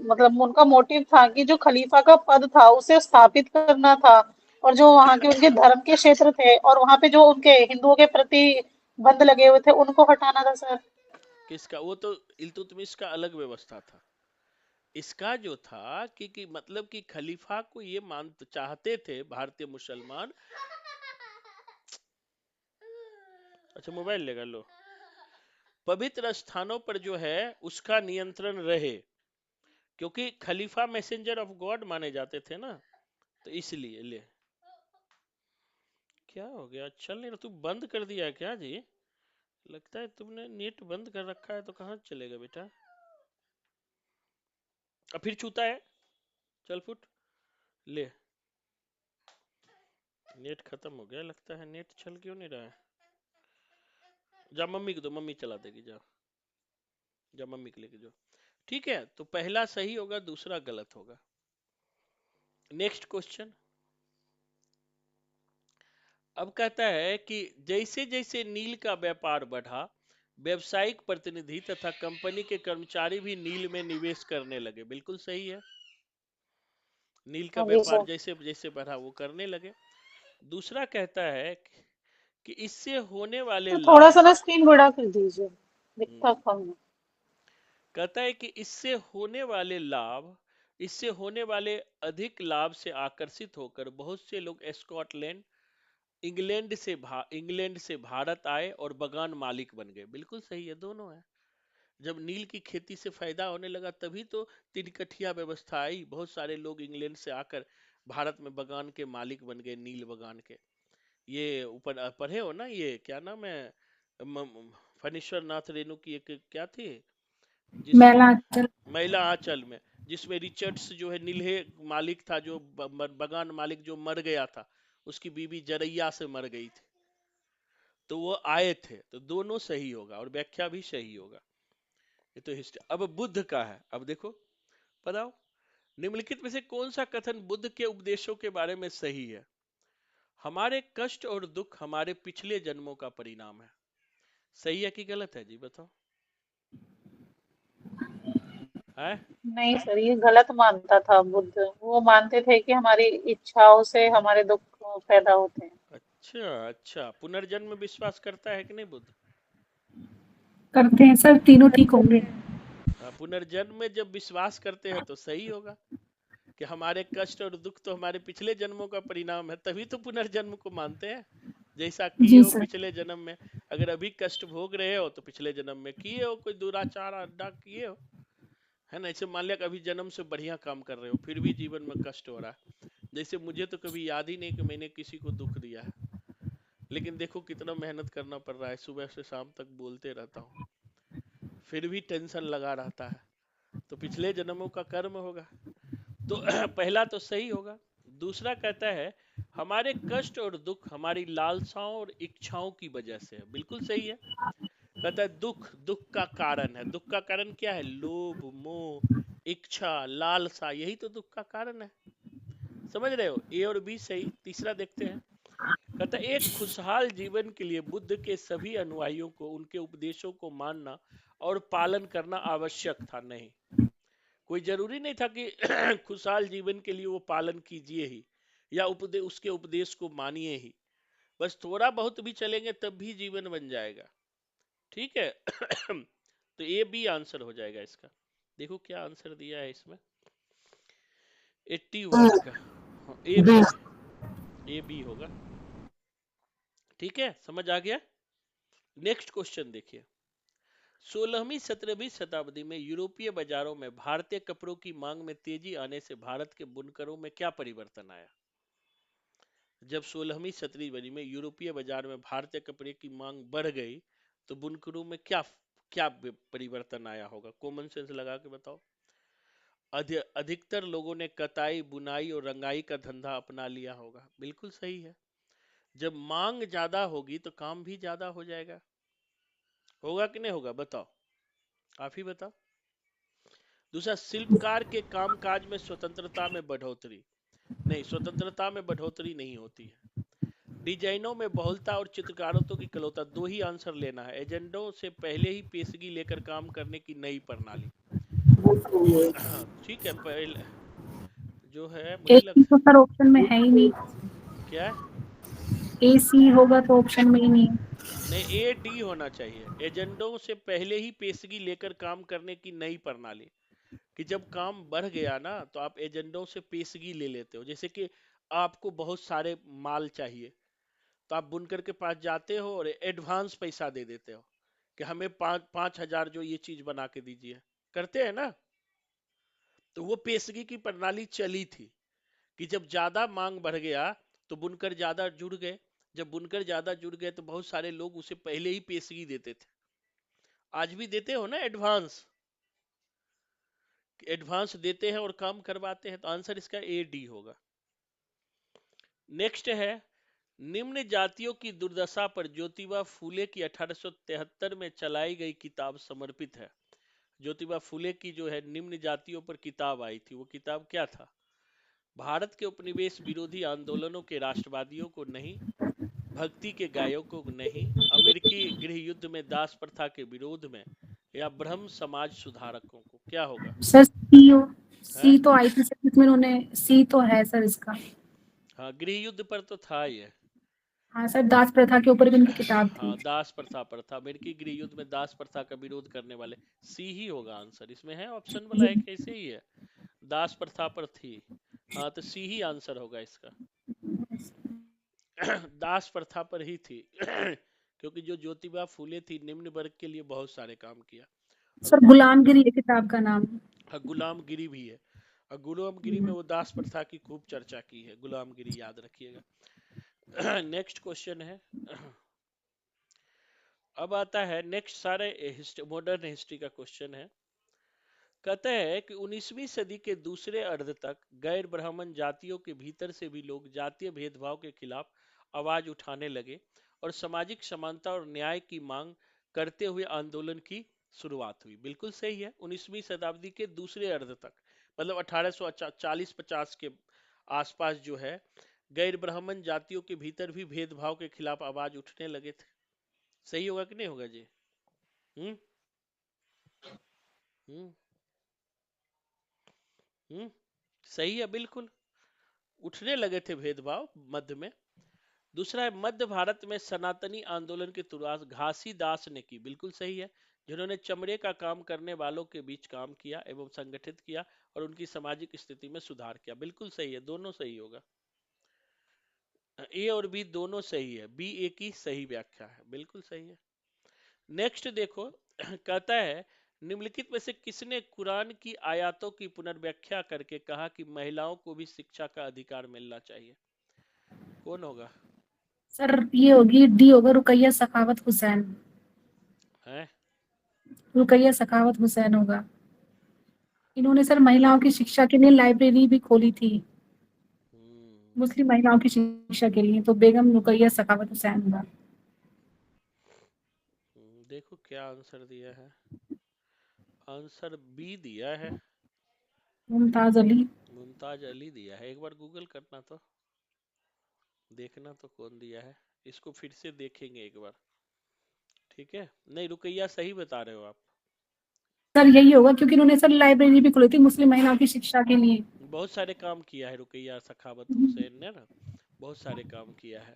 मतलब उनका मोटिव था कि जो खलीफा का पद था उसे स्थापित करना था, और जो वहां के उनके धर्म के क्षेत्र थे और वहां पे जो उनके हिंदुओं के प्रति बंद लगे हुए थे उनको हटाना था सर। किसका? वो तो इल्तुतमिश का अलग व्यवस्था था। इसका जो था कि मतलब कि खलीफा को ये मान चाहते थे भारतीय मुसलमान। अच्छा मोबाइल लेगा लो। पवित्र स्थानों पर जो है उसका नियंत्रण रहे, क्योंकि खलीफा मैसेंजर ऑफ गॉड माने जाते थे ना, तो इसलिए। ले क्या हो गया, चल नहीं रहा? तू बंद कर दिया है क्या जी? लगता है तुमने नेट बंद कर रखा है, तो कहाँ चलेगा बेटा? अब फिर छूता है, चल फुट। ले, नेट खत्म हो गया लगता है। नेट चल क्यों नहीं रहा है? जा मम्मी को दो, मम्मी चला देगी। जा जा मम्मी के लेके जाओ। ठीक है, तो पहला सही होगा, दूसरा गलत होगा। Next question. अब कहता है कि जैसे जैसे नील का व्यापार बढ़ा, व्यवसायिक प्रतिनिधि तथा कंपनी के कर्मचारी भी नील में निवेश करने लगे। बिल्कुल सही है, नील का हाँ जी व्यापार सर। जैसे जैसे बढ़ा वो करने लगे। दूसरा कहता है कि इससे होने वाले तो थोड़ा सा लाभ। ना स्क्रीन बड़ा कर दीजिए, दिखता कम है। कहता है कि इससे होने वाले अधिक लाभ से आकर्षित होकर बहुत से लोग स्कॉटलैंड, इंग्लैंड से भारत आए और बगान मालिक बन गए। बिल्कुल सही है, दोनों है। जब नील की खेती से फायदा होने लगा तभी तो तिनकठिया व्यवस्था आई। बहुत सारे लोग इंग्लैंड से आकर भारत में बगान के मालिक बन गए, नील बगान के। ये ऊपर पढ़े हो ना, ये क्या नाम है, फणीश्वर नाथ रेणु की एक क्या थी, जिस मैलांचल। महिला आंचल में, जिसमें रिचर्ड्स जो है नील्हे मालिक था, जो बगान मालिक जो मर गया था, उसकी बीवी जरैया से मर गई थी, तो वो आए थे। तो दोनों सही होगा और व्याख्या भी सही होगा। ये तो हिस्ट्री। अब बुद्ध का है, अब देखो बताओ, निम्नलिखित में से कौन सा कथन बुद्ध के उपदेशों के बारे में सही है? हमारे कष्ट और दुख हमारे पिछले जन्मों का परिणाम है। सही है कि गलत है जी, बताओ। है? नहीं सर, ये गलत मानता था बुद्ध। वो मानते थे कि हमारी इच्छाओं से हमारे दुख पैदा होते हैं। अच्छा अच्छा, पुनर्जन्म विश्वास करता है कि नहीं बुद्ध? करते हैं सर, तीनों ठीक होंगे। पुनर्जन्म में जब विश्वास करते हैं तो सही होगा कि हमारे कष्ट और दुख तो हमारे पिछले जन्मों का परिणाम है, तभी तो पुनर्जन्म को मानते हैं। जैसा किए जी हो सर। पिछले जन्म में, अगर अभी कष्ट भोग रहे हो तो पिछले जन्म में किए हो, कोई दुराचार अड्डा किए हो, है ना। ऐसे मान लिया कि अभी जन्म से बढ़िया काम कर रहे हो, फिर भी जीवन में कष्ट हो रहा है। जैसे मुझे तो कभी याद ही नहीं कि मैंने किसी को दुख दिया है, लेकिन देखो कितना मेहनत करना पड़ रहा है, सुबह से शाम तक बोलते रहता हूँ, फिर भी टेंशन लगा रहता है। तो पिछले जन्मों का कर्म होगा। तो पहला तो सही होगा। दूसरा कहता है हमारे कष्ट और दुख हमारी लालसाओं और इच्छाओं की वजह से है। बिल्कुल सही है। कहता है दुख, दुख का कारण है। दुख का कारण क्या है? लोभ, मोह, इच्छा, लालसा, यही तो दुख का कारण है। समझ रहे हो? ए और बी सही। तीसरा देखते हैं। कहता है एक खुशहाल जीवन के लिए बुद्ध के सभी अनुयायियों को उनके उपदेशों को मानना और पालन करना आवश्यक था। नहीं, कोई जरूरी नहीं था कि खुशहाल जीवन के लिए वो पालन कीजिए ही या उसके उपदेश को मानिए ही। बस थोड़ा बहुत भी चलेंगे तब भी जीवन बन जाएगा। ठीक है। तो ए बी आंसर हो जाएगा इसका। देखो क्या आंसर दिया है इसमें, 81 का। ए बी, ए बी होगा। ठीक है, समझ आ गया। नेक्स्ट क्वेश्चन देखिए। 16वीं 17वीं शताब्दी में यूरोपीय बाजारों में भारतीय कपड़ों की मांग में तेजी आने से भारत के बुनकरों में क्या परिवर्तन आया? जब 16वीं 17वीं में यूरोपीय बाजार में भारतीय कपड़े की मांग बढ़ गई तो बुनकरों में क्या क्या परिवर्तन आया होगा? कॉमन सेंस लगा के बताओ। अधिकतर लोगों ने कताई, बुनाई और रंगाई का धंधा अपना लिया होगा। बिल्कुल सही है। जब मांग ज्यादा होगी तो काम भी ज्यादा हो जाएगा। होगा कि नहीं होगा? बताओ, आप ही बताओ। दूसरा, शिल्पकार के कामकाज में स्वतंत्रता में बढ़ोतरी। नहीं, स्वतंत्रता में बढ़ोतरी नहीं होती है। डिजाइनों में बहुलता और चित्रकारों की कलौता। दो ही आंसर लेना है। एजेंडों से पहले ही पेशगी लेकर काम करने की नई प्रणाली। ठीक है, पहले जो है मुझे एक ही लग तो सर ऑप्शन में है ही नहीं। क्या है? ए सी होगा तो ऑप्शन में ही नहीं है। नहीं, ए डी होना चाहिए। एजेंडों से पहले ही पेशगी लेकर काम करने की नई प्रणाली। कि जब काम बढ़ गया ना तो आप एजेंडों से पेशगी ले लेते हो। जैसे कि आपको बहुत सारे माल चाहिए तो आप बुनकर के पास जाते हो और एडवांस पैसा दे देते हो कि हमें 5,000 जो ये चीज बना के दीजिए। करते हैं ना? तो वो पेशगी की प्रणाली चली थी कि जब ज्यादा मांग बढ़ गया तो बुनकर ज्यादा जुड़ गए। जब बुनकर ज्यादा जुड़ गए तो बहुत सारे लोग उसे पहले ही पेशगी देते थे। आज भी देते हो ना एडवांस, एडवांस देते हैं और काम करवाते हैं। तो आंसर इसका ए डी होगा। नेक्स्ट है, निम्न जातियों की दुर्दशा पर ज्योतिबा फूले की 1873 में चलाई गई किताब समर्पित है। ज्योतिबा फूले की जो है निम्न जातियों पर किताब आई थी, वो किताब क्या था? भारत के उपनिवेश विरोधी आंदोलनों के राष्ट्रवादियों को नहीं, भक्ति के गायकों को नहीं, अमेरिकी गृह युद्ध में दास प्रथा के विरोध में, या ब्रह्म समाज सुधारकों को। क्या होगा? सर सी है? तो आई थी सर, इसमें उन्होंने सी तो है सर इसका। हाँ, गृह युद्ध पर तो था ये। हाँ सर, दास प्रथा के ऊपर भी उनकी किताब थी। हाँ, दास प्रथा पर था। अमेरिकी गृह युद्ध में दास प्रथा का विरोध करने वाले। सी ही होगा आंसर। इसमें है ऑप्शन वाला एक ऐसे ही है, दास प्रथा पर थी। हाँ, तो सी ही आंसर होगा इसका। दास प्रथा पर ही थी क्योंकि जो ज्योतिबा फूले थी निम्न वर्ग के लिए बहुत सारे काम किया। सर गुलामगिरी है किताब का नाम। हाँ, गुलामगिरी भी है, और गुलामगिरी में वो दास प्रथा की खूब चर्चा की है। गुलामगिरी याद रखिएगा। नेक्स्ट क्वेश्चन है, अब आता है नेक्स्ट सारे मॉडर्न हिस्ट्री का क्वेश्चन है। कहते हैं कि 19वीं सदी के दूसरे अर्ध तक गैर ब्राह्मण जातियों के भीतर से भी लोग जातीय भेदभाव के खिलाफ आवाज उठाने लगे और सामाजिक समानता और न्याय की मांग करते हुए आंदोलन की शुरुआत हुई। बिल्कुल सही है, 19वीं शताब्दी के दूसरे अर्ध तक, मतलब 1840-50 के आसपास जो है गैर ब्राह्मण जातियों के भीतर भी भेदभाव के खिलाफ आवाज उठने लगे थे। सही होगा कि नहीं होगा जी? हम्म हम्म सही है, बिल्कुल उठने लगे थे भेदभाव मध्य में। दूसरा है, मध्य भारत में सनातनी आंदोलन की शुरुआत घासीदास ने की। बिल्कुल सही है, जिन्होंने चमड़े का काम करने वालों के बीच काम किया एवं संगठित किया और उनकी सामाजिक स्थिति में सुधार किया। बिल्कुल सही है, दोनों सही होगा, ए और बी दोनों सही है, बी ए की सही व्याख्या है, बिल्कुल सही है। नेक्स्ट देखो, कहता है निम्नलिखित में से किसने कुरान की आयतों की पुनर्व्याख्या करके कहा कि महिलाओं को भी शिक्षा का अधिकार मिलना चाहिए? कौन होगा? सर ये होगी डी होगा, रुकैया सखावत हुसैन। है रुकैया सखावत हुसैन होगा। इन्होंने सर महिलाओं की शिक्षा के लिए लाइब्रेरी भी खोली थी, मुस्लिम महिलाओं की शिक्षा के लिए, तो बेगम रुकैया सखावत हुसैन होगा। देखो क्या आंसर दिया है, आंसर बी दिया है, मुमताज अली। मुमताज अली दिया है। एक बार गूगल करना तो देखना तो कौन दिया है, इसको फिर से देखेंगे एक बार, ठीक है? नहीं, रुकैया सही बता रहे हो आप। सर यही होगा क्योंकि इन्होंने सर लाइब्रेरी भी खोली थी मुस्लिम महिलाओं की शिक्षा के लिए। बहुत सारे काम किया है रुकैया सखावत हुसैन ने ना, बहुत सारे काम किया है।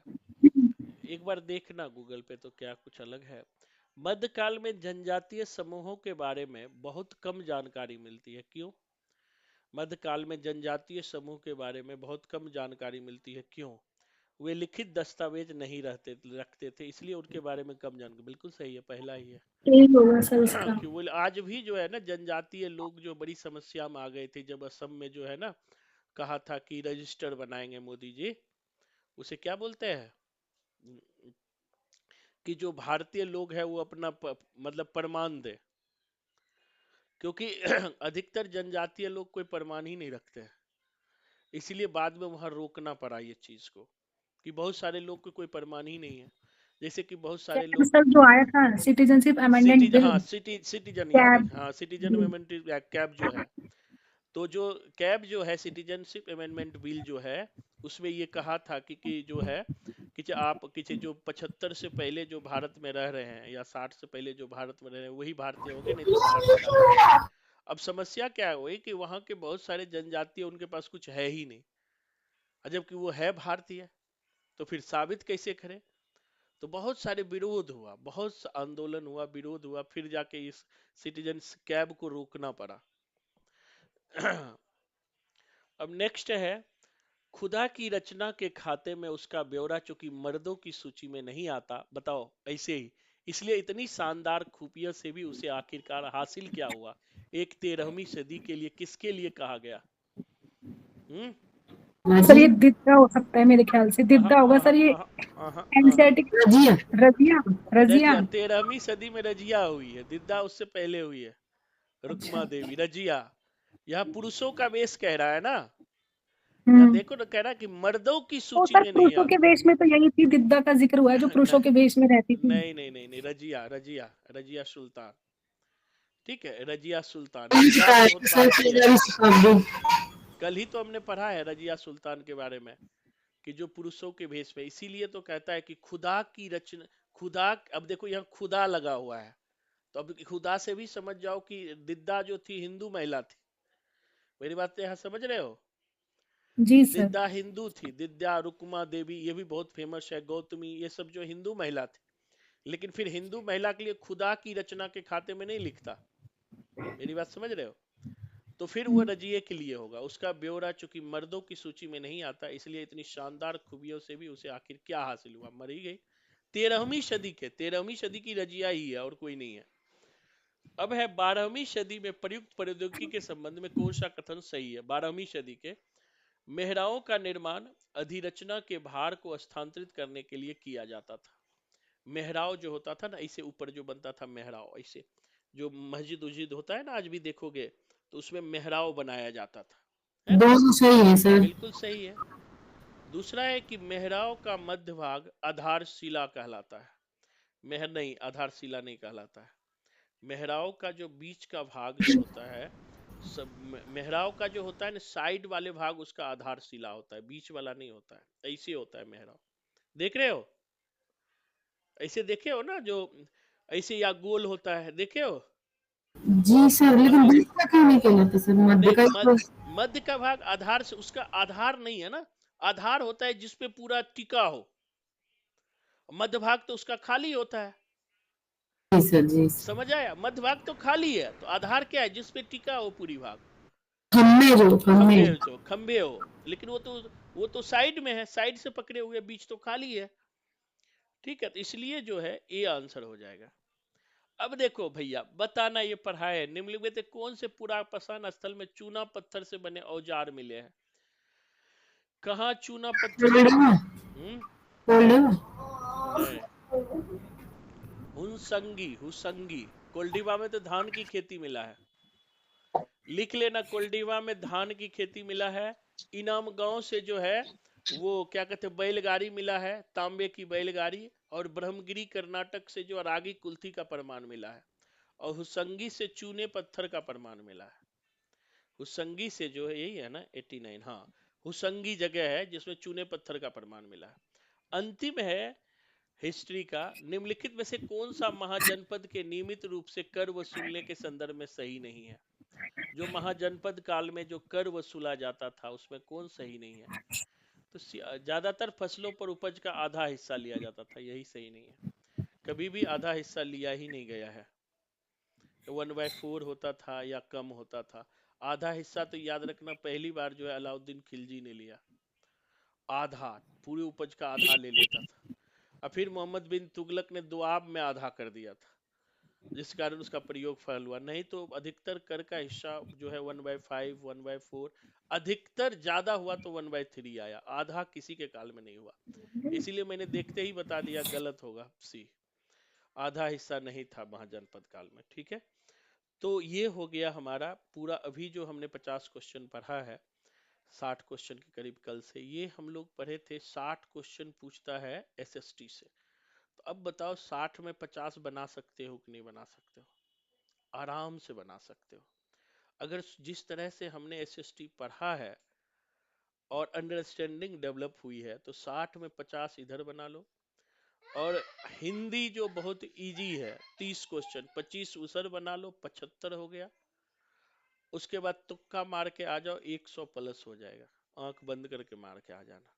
एक बार देखना गूगल पे तो क्या कुछ अलग है। मध्यकाल में जनजातीय समूहों के बारे में बहुत कम जानकारी मिलती है, क्यों? मध्यकाल में जनजातीय समूह के बारे में बहुत कम जानकारी मिलती है, क्यों? वे लिखित दस्तावेज नहीं रखते थे, इसलिए उनके बारे में कम जानकारी। बिल्कुल सही है, पहला ही है। यही होगा सर इसका। कि वो आज भी जो है ना जनजातीय लोग जो बड़ी समस्या में आ गए थे, जब असम में जो है ना कहा था कि रजिस्टर बनाएंगे मोदी जी, उसे क्या बोलते हैं कि जो भारतीय लोग हैं वो अपना मतलब प्रमाण दे, क्योंकि अधिकतर जनजातीय लोग कोई प्रमाण ही नहीं रखते हैं, इसलिए बाद में वहां रोकना पड़ा ये चीज को, कि बहुत सारे लोग को कोई प्रमाण ही नहीं है। जैसे कि बहुत सारे कैब लोग सर जो आया था सिटीजनशिप अमेंडमेंट बिल। हाँ सिटीजन याद है, कैब। हाँ सिटीजन अमेंडमेंट कैब जो है, तो जो कैब जो है सिटीजनशिप अमेंडमेंट बिल जो है, उसमें ये कहा था कि जो है कि आप किसी जो 75 से पहले जो भारत में रह रहे हैं या 60 से पहले जो भारत में रह रहे हैं वही भारतीय होंगे, नहीं तो बाहर से लाना पड़ेगा। अब समस्या क्या हुई कि वहां के बहुत सारे जनजातीय उनके पास कुछ है ही नहीं, जबकि वो है भारतीय, तो फिर साबित कैसे करें? तो बहुत सारे विरोध हुआ, बहुत आंदोलन हुआ, विरोध हुआ, फिर जाके इस सिटीजन कैब को रोकना पड़ा। अब नेक्स्ट है, खुदा की रचना के खाते में उसका ब्यौरा चूंकि मर्दों की सूची में नहीं आता, बताओ ऐसे ही, इसलिए इतनी शानदार खूबियों से भी उसे आखिरकार हासिल क्या हुआ? एक 13वीं सदी के लिए किसके लिए कहा गया? सर ये दिद्दा हो सकता है, मेरे ख्याल से दिद्दा होगा सर ये। एनसीईआरटी रजिया। रजिया। रजिया। 13वीं सदी में रजिया हुई है, दिद्दा उससे पहले हुई है, रुक्मा देवी। रजिया यहाँ पुरुषों का वेश कह रहा है ना, यहाँ देखो ना, कह रहा है कि मर्दों की तो सूची सर में नहीं पुरुषों के आता। वेश में तो यही थी, दिद्दा का जिक्र हुआ है जो पुरुषों के वेश में रहती थी। नहीं नहीं नहीं नहीं, रजिया रजिया रजिया सुल्तान, ठीक है, रजिया सुल्तान, रजिया तो बहुत बाद की है, कल ही तो हमने पढ़ा है रजिया सुल्तान के बारे में, कि जो पुरुषों के भेष में, इसीलिए तो कहता है कि खुदा की रचना, खुदा, अब देखो यहाँ खुदा लगा हुआ है, तो अब खुदा से भी समझ जाओ कि दिद्दा जो थी हिंदू महिला थी। मेरी बात यहाँ समझ रहे हो? जी सर। दिद्दा हिंदू थी, दिद्या, रुक्मा देवी, ये भी बहुत फेमस है, गौतमी, ये सब जो हिंदू महिला थी, लेकिन फिर हिंदू महिला के लिए खुदा की रचना के खाते में नहीं लिखता। मेरी बात समझ रहे हो? तो फिर वो रजिए के लिए होगा। उसका ब्यौरा चूंकि मर्दों की सूची में नहीं आता, इसलिए इतनी शानदार खूबियों से भी उसे आखिर क्या हासिल हुआ, मर ही गई। 13वीं सदी की रजिया ही है और कोई नहीं है। अब है 12वीं सदी में प्रयुक्त प्रौद्योगिकी के संबंध में कौन सा कथन सही है। 12वीं सदी के मेहराओं का निर्माण अधिरचना के भार को स्थानांतरित करने के लिए किया जाता था। मेहराव जो होता था ना, ऐसे ऊपर जो बनता था मेहराव, ऐसे जो मस्जिद उस्जिद होता है ना आज भी देखोगे तो उसमें मेहराव बनाया जाता था, है ना? दोनों सही है सर। बिल्कुल सही है। दूसरा है कि मेहराव का मध्य भाग आधारशिला कहलाता है। मेहर नहीं, आधारशिला नहीं कहलाता है। मेहराव का जो बीच का भाग जो होता है, सब मेहराव का जो होता है ना साइड वाले भाग, उसका आधारशिला होता है, बीच वाला नहीं होता है। ऐसे होता है मेहराव, देख रहे हो? ऐसे देखे हो ना, जो ऐसे या गोल होता है, देखे हो? जी सर, लेकिन हाँ, बीच का क्यों नहीं कहलाता सर? मध्य नहीं, का ही तो। मध्य का भाग आधार से, उसका आधार नहीं है ना। आधार होता है जिसपे पूरा टिका हो, मध्य भाग तो उसका खाली होता है। जी सर, जी सर। समझ आया? मध्य भाग तो खाली है, तो आधार क्या है? जिसपे टिका हो पूरी भाग, खंबे हो। लेकिन वो तो साइड में है, साइड से पकड़े हुए, बीच तो खाली है। ठीक है, तो इसलिए जो है ए आंसर हो जाएगा। अब देखो भैया, बताना, ये पढ़ा है, निम्नलिखित में कौन से पुरापाषाण स्थल में चूना पत्थर से बने औजार मिले हैं? कहाँ चूना पत्थर से नहीं, हुसंगी कोल्डिवा में तो धान की खेती मिला है। लिख लेना, कोल्डिवा में धान की खेती मिला है। इनाम गांव से जो है वो क्या कहते हैं, बैलगाड़ी मिला है, तांबे की बैलगाड़ी। और ब्रह्मगिरी कर्नाटक से जो रागी कुल्थी का प्रमाण मिला है। और हुसंगी से चूने पत्थर का प्रमाण मिला है। हुसंगी से जो है, यही है ना 89, हाँ, हुसंगी जगह है जिसमें चूने पत्थर का प्रमाण मिला है। अंतिम है हिस्ट्री का, निम्नलिखित में से कौन सा महाजनपद के नियमित रूप से कर वसूलने के संदर्भ में सही नहीं है? जो महाजनपद काल में जो कर वसूला जाता था उसमें कौन सही नहीं है? तो ज्यादातर फसलों पर उपज का आधा हिस्सा लिया जाता था, यही सही नहीं है। कभी भी आधा हिस्सा लिया ही नहीं गया है। 1/4 होता था या कम होता था। आधा हिस्सा तो याद रखना, पहली बार जो है अलाउद्दीन खिलजी ने लिया, आधा, पूरी उपज का आधा ले लेता था। और फिर मोहम्मद बिन तुगलक ने दुआब में आधा कर दिया था, जिस कारण उसका प्रयोग फल हुआ। नहीं तो अधिकतर कर का हिस्सा जो है 1/5, 1/4, अधिकतर ज्यादा हुआ तो 1/3 आया, आधा किसी के काल में नहीं हुआ। इसीलिए मैंने देखते ही बता दिया गलत होगा सी, आधा हिस्सा नहीं था महाजनपद काल में। ठीक है, तो ये हो गया हमारा पूरा। अभी जो हमने 50 क्वेश्चन पढ़ा है 60 क्वेश्चन के करीब कल से, ये हम लोग पढ़े थे। 60 क्वेश्चन पूछता है एसएसटी से। तो अब बताओ 60 में 50 बना सकते हो कि नहीं बना सकते हो? आराम से बना सकते हो। अगर जिस तरह से हमने एसएसटी पढ़ा है और अंडरस्टैंडिंग डेवलप हुई है, तो 60 में 50 इधर बना लो। और हिंदी जो बहुत इजी है, 30 क्वेश्चन, 25 उधर बना लो, 75 हो गया। उसके बाद तुक्का मार के आ जाओ, 100 प्लस हो जाएगा। आंख बंद करके मार के आ जाना,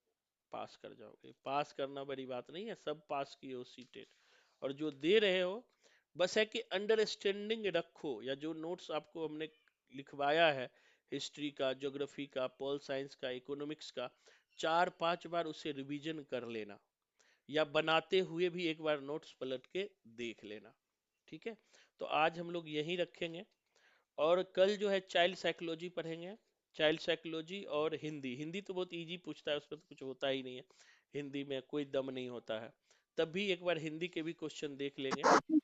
पास कर जाओगे। पास करना बड़ी बात नहीं है, सब पास किए हो सीटेट। और जो दे रहे हो बस है कि अंडरस्टैंडिंग रखो, या जो नोट्स आपको हमने लिखवाया है हिस्ट्री का, ज्योग्राफी का, पॉल साइंस का, इकोनॉमिक्स का, 4-5 बार उसे रिवीजन कर लेना, या बनाते हुए भी एक बार नोट्स पलट के देख लेना। ठीक है, तो आज हम लोग यहीं रखेंगे। और कल जो है चाइल्ड साइकोलॉजी पढ़ेंगे। चाइल्ड साइकोलॉजी और हिंदी। हिंदी तो बहुत इजी पूछता है, उसमें तो कुछ होता ही नहीं है, हिंदी में कोई दम नहीं होता है। तब भी एक बार हिंदी के भी क्वेश्चन देख लेंगे। ठीक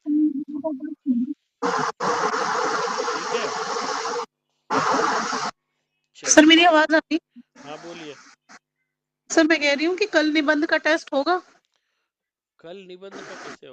है, सर मेरी आवाज आ रही? हाँ बोलिए। सर मैं कह रही हूँ कि कल निबंध का टेस्ट होगा। कल निबंध का कैसे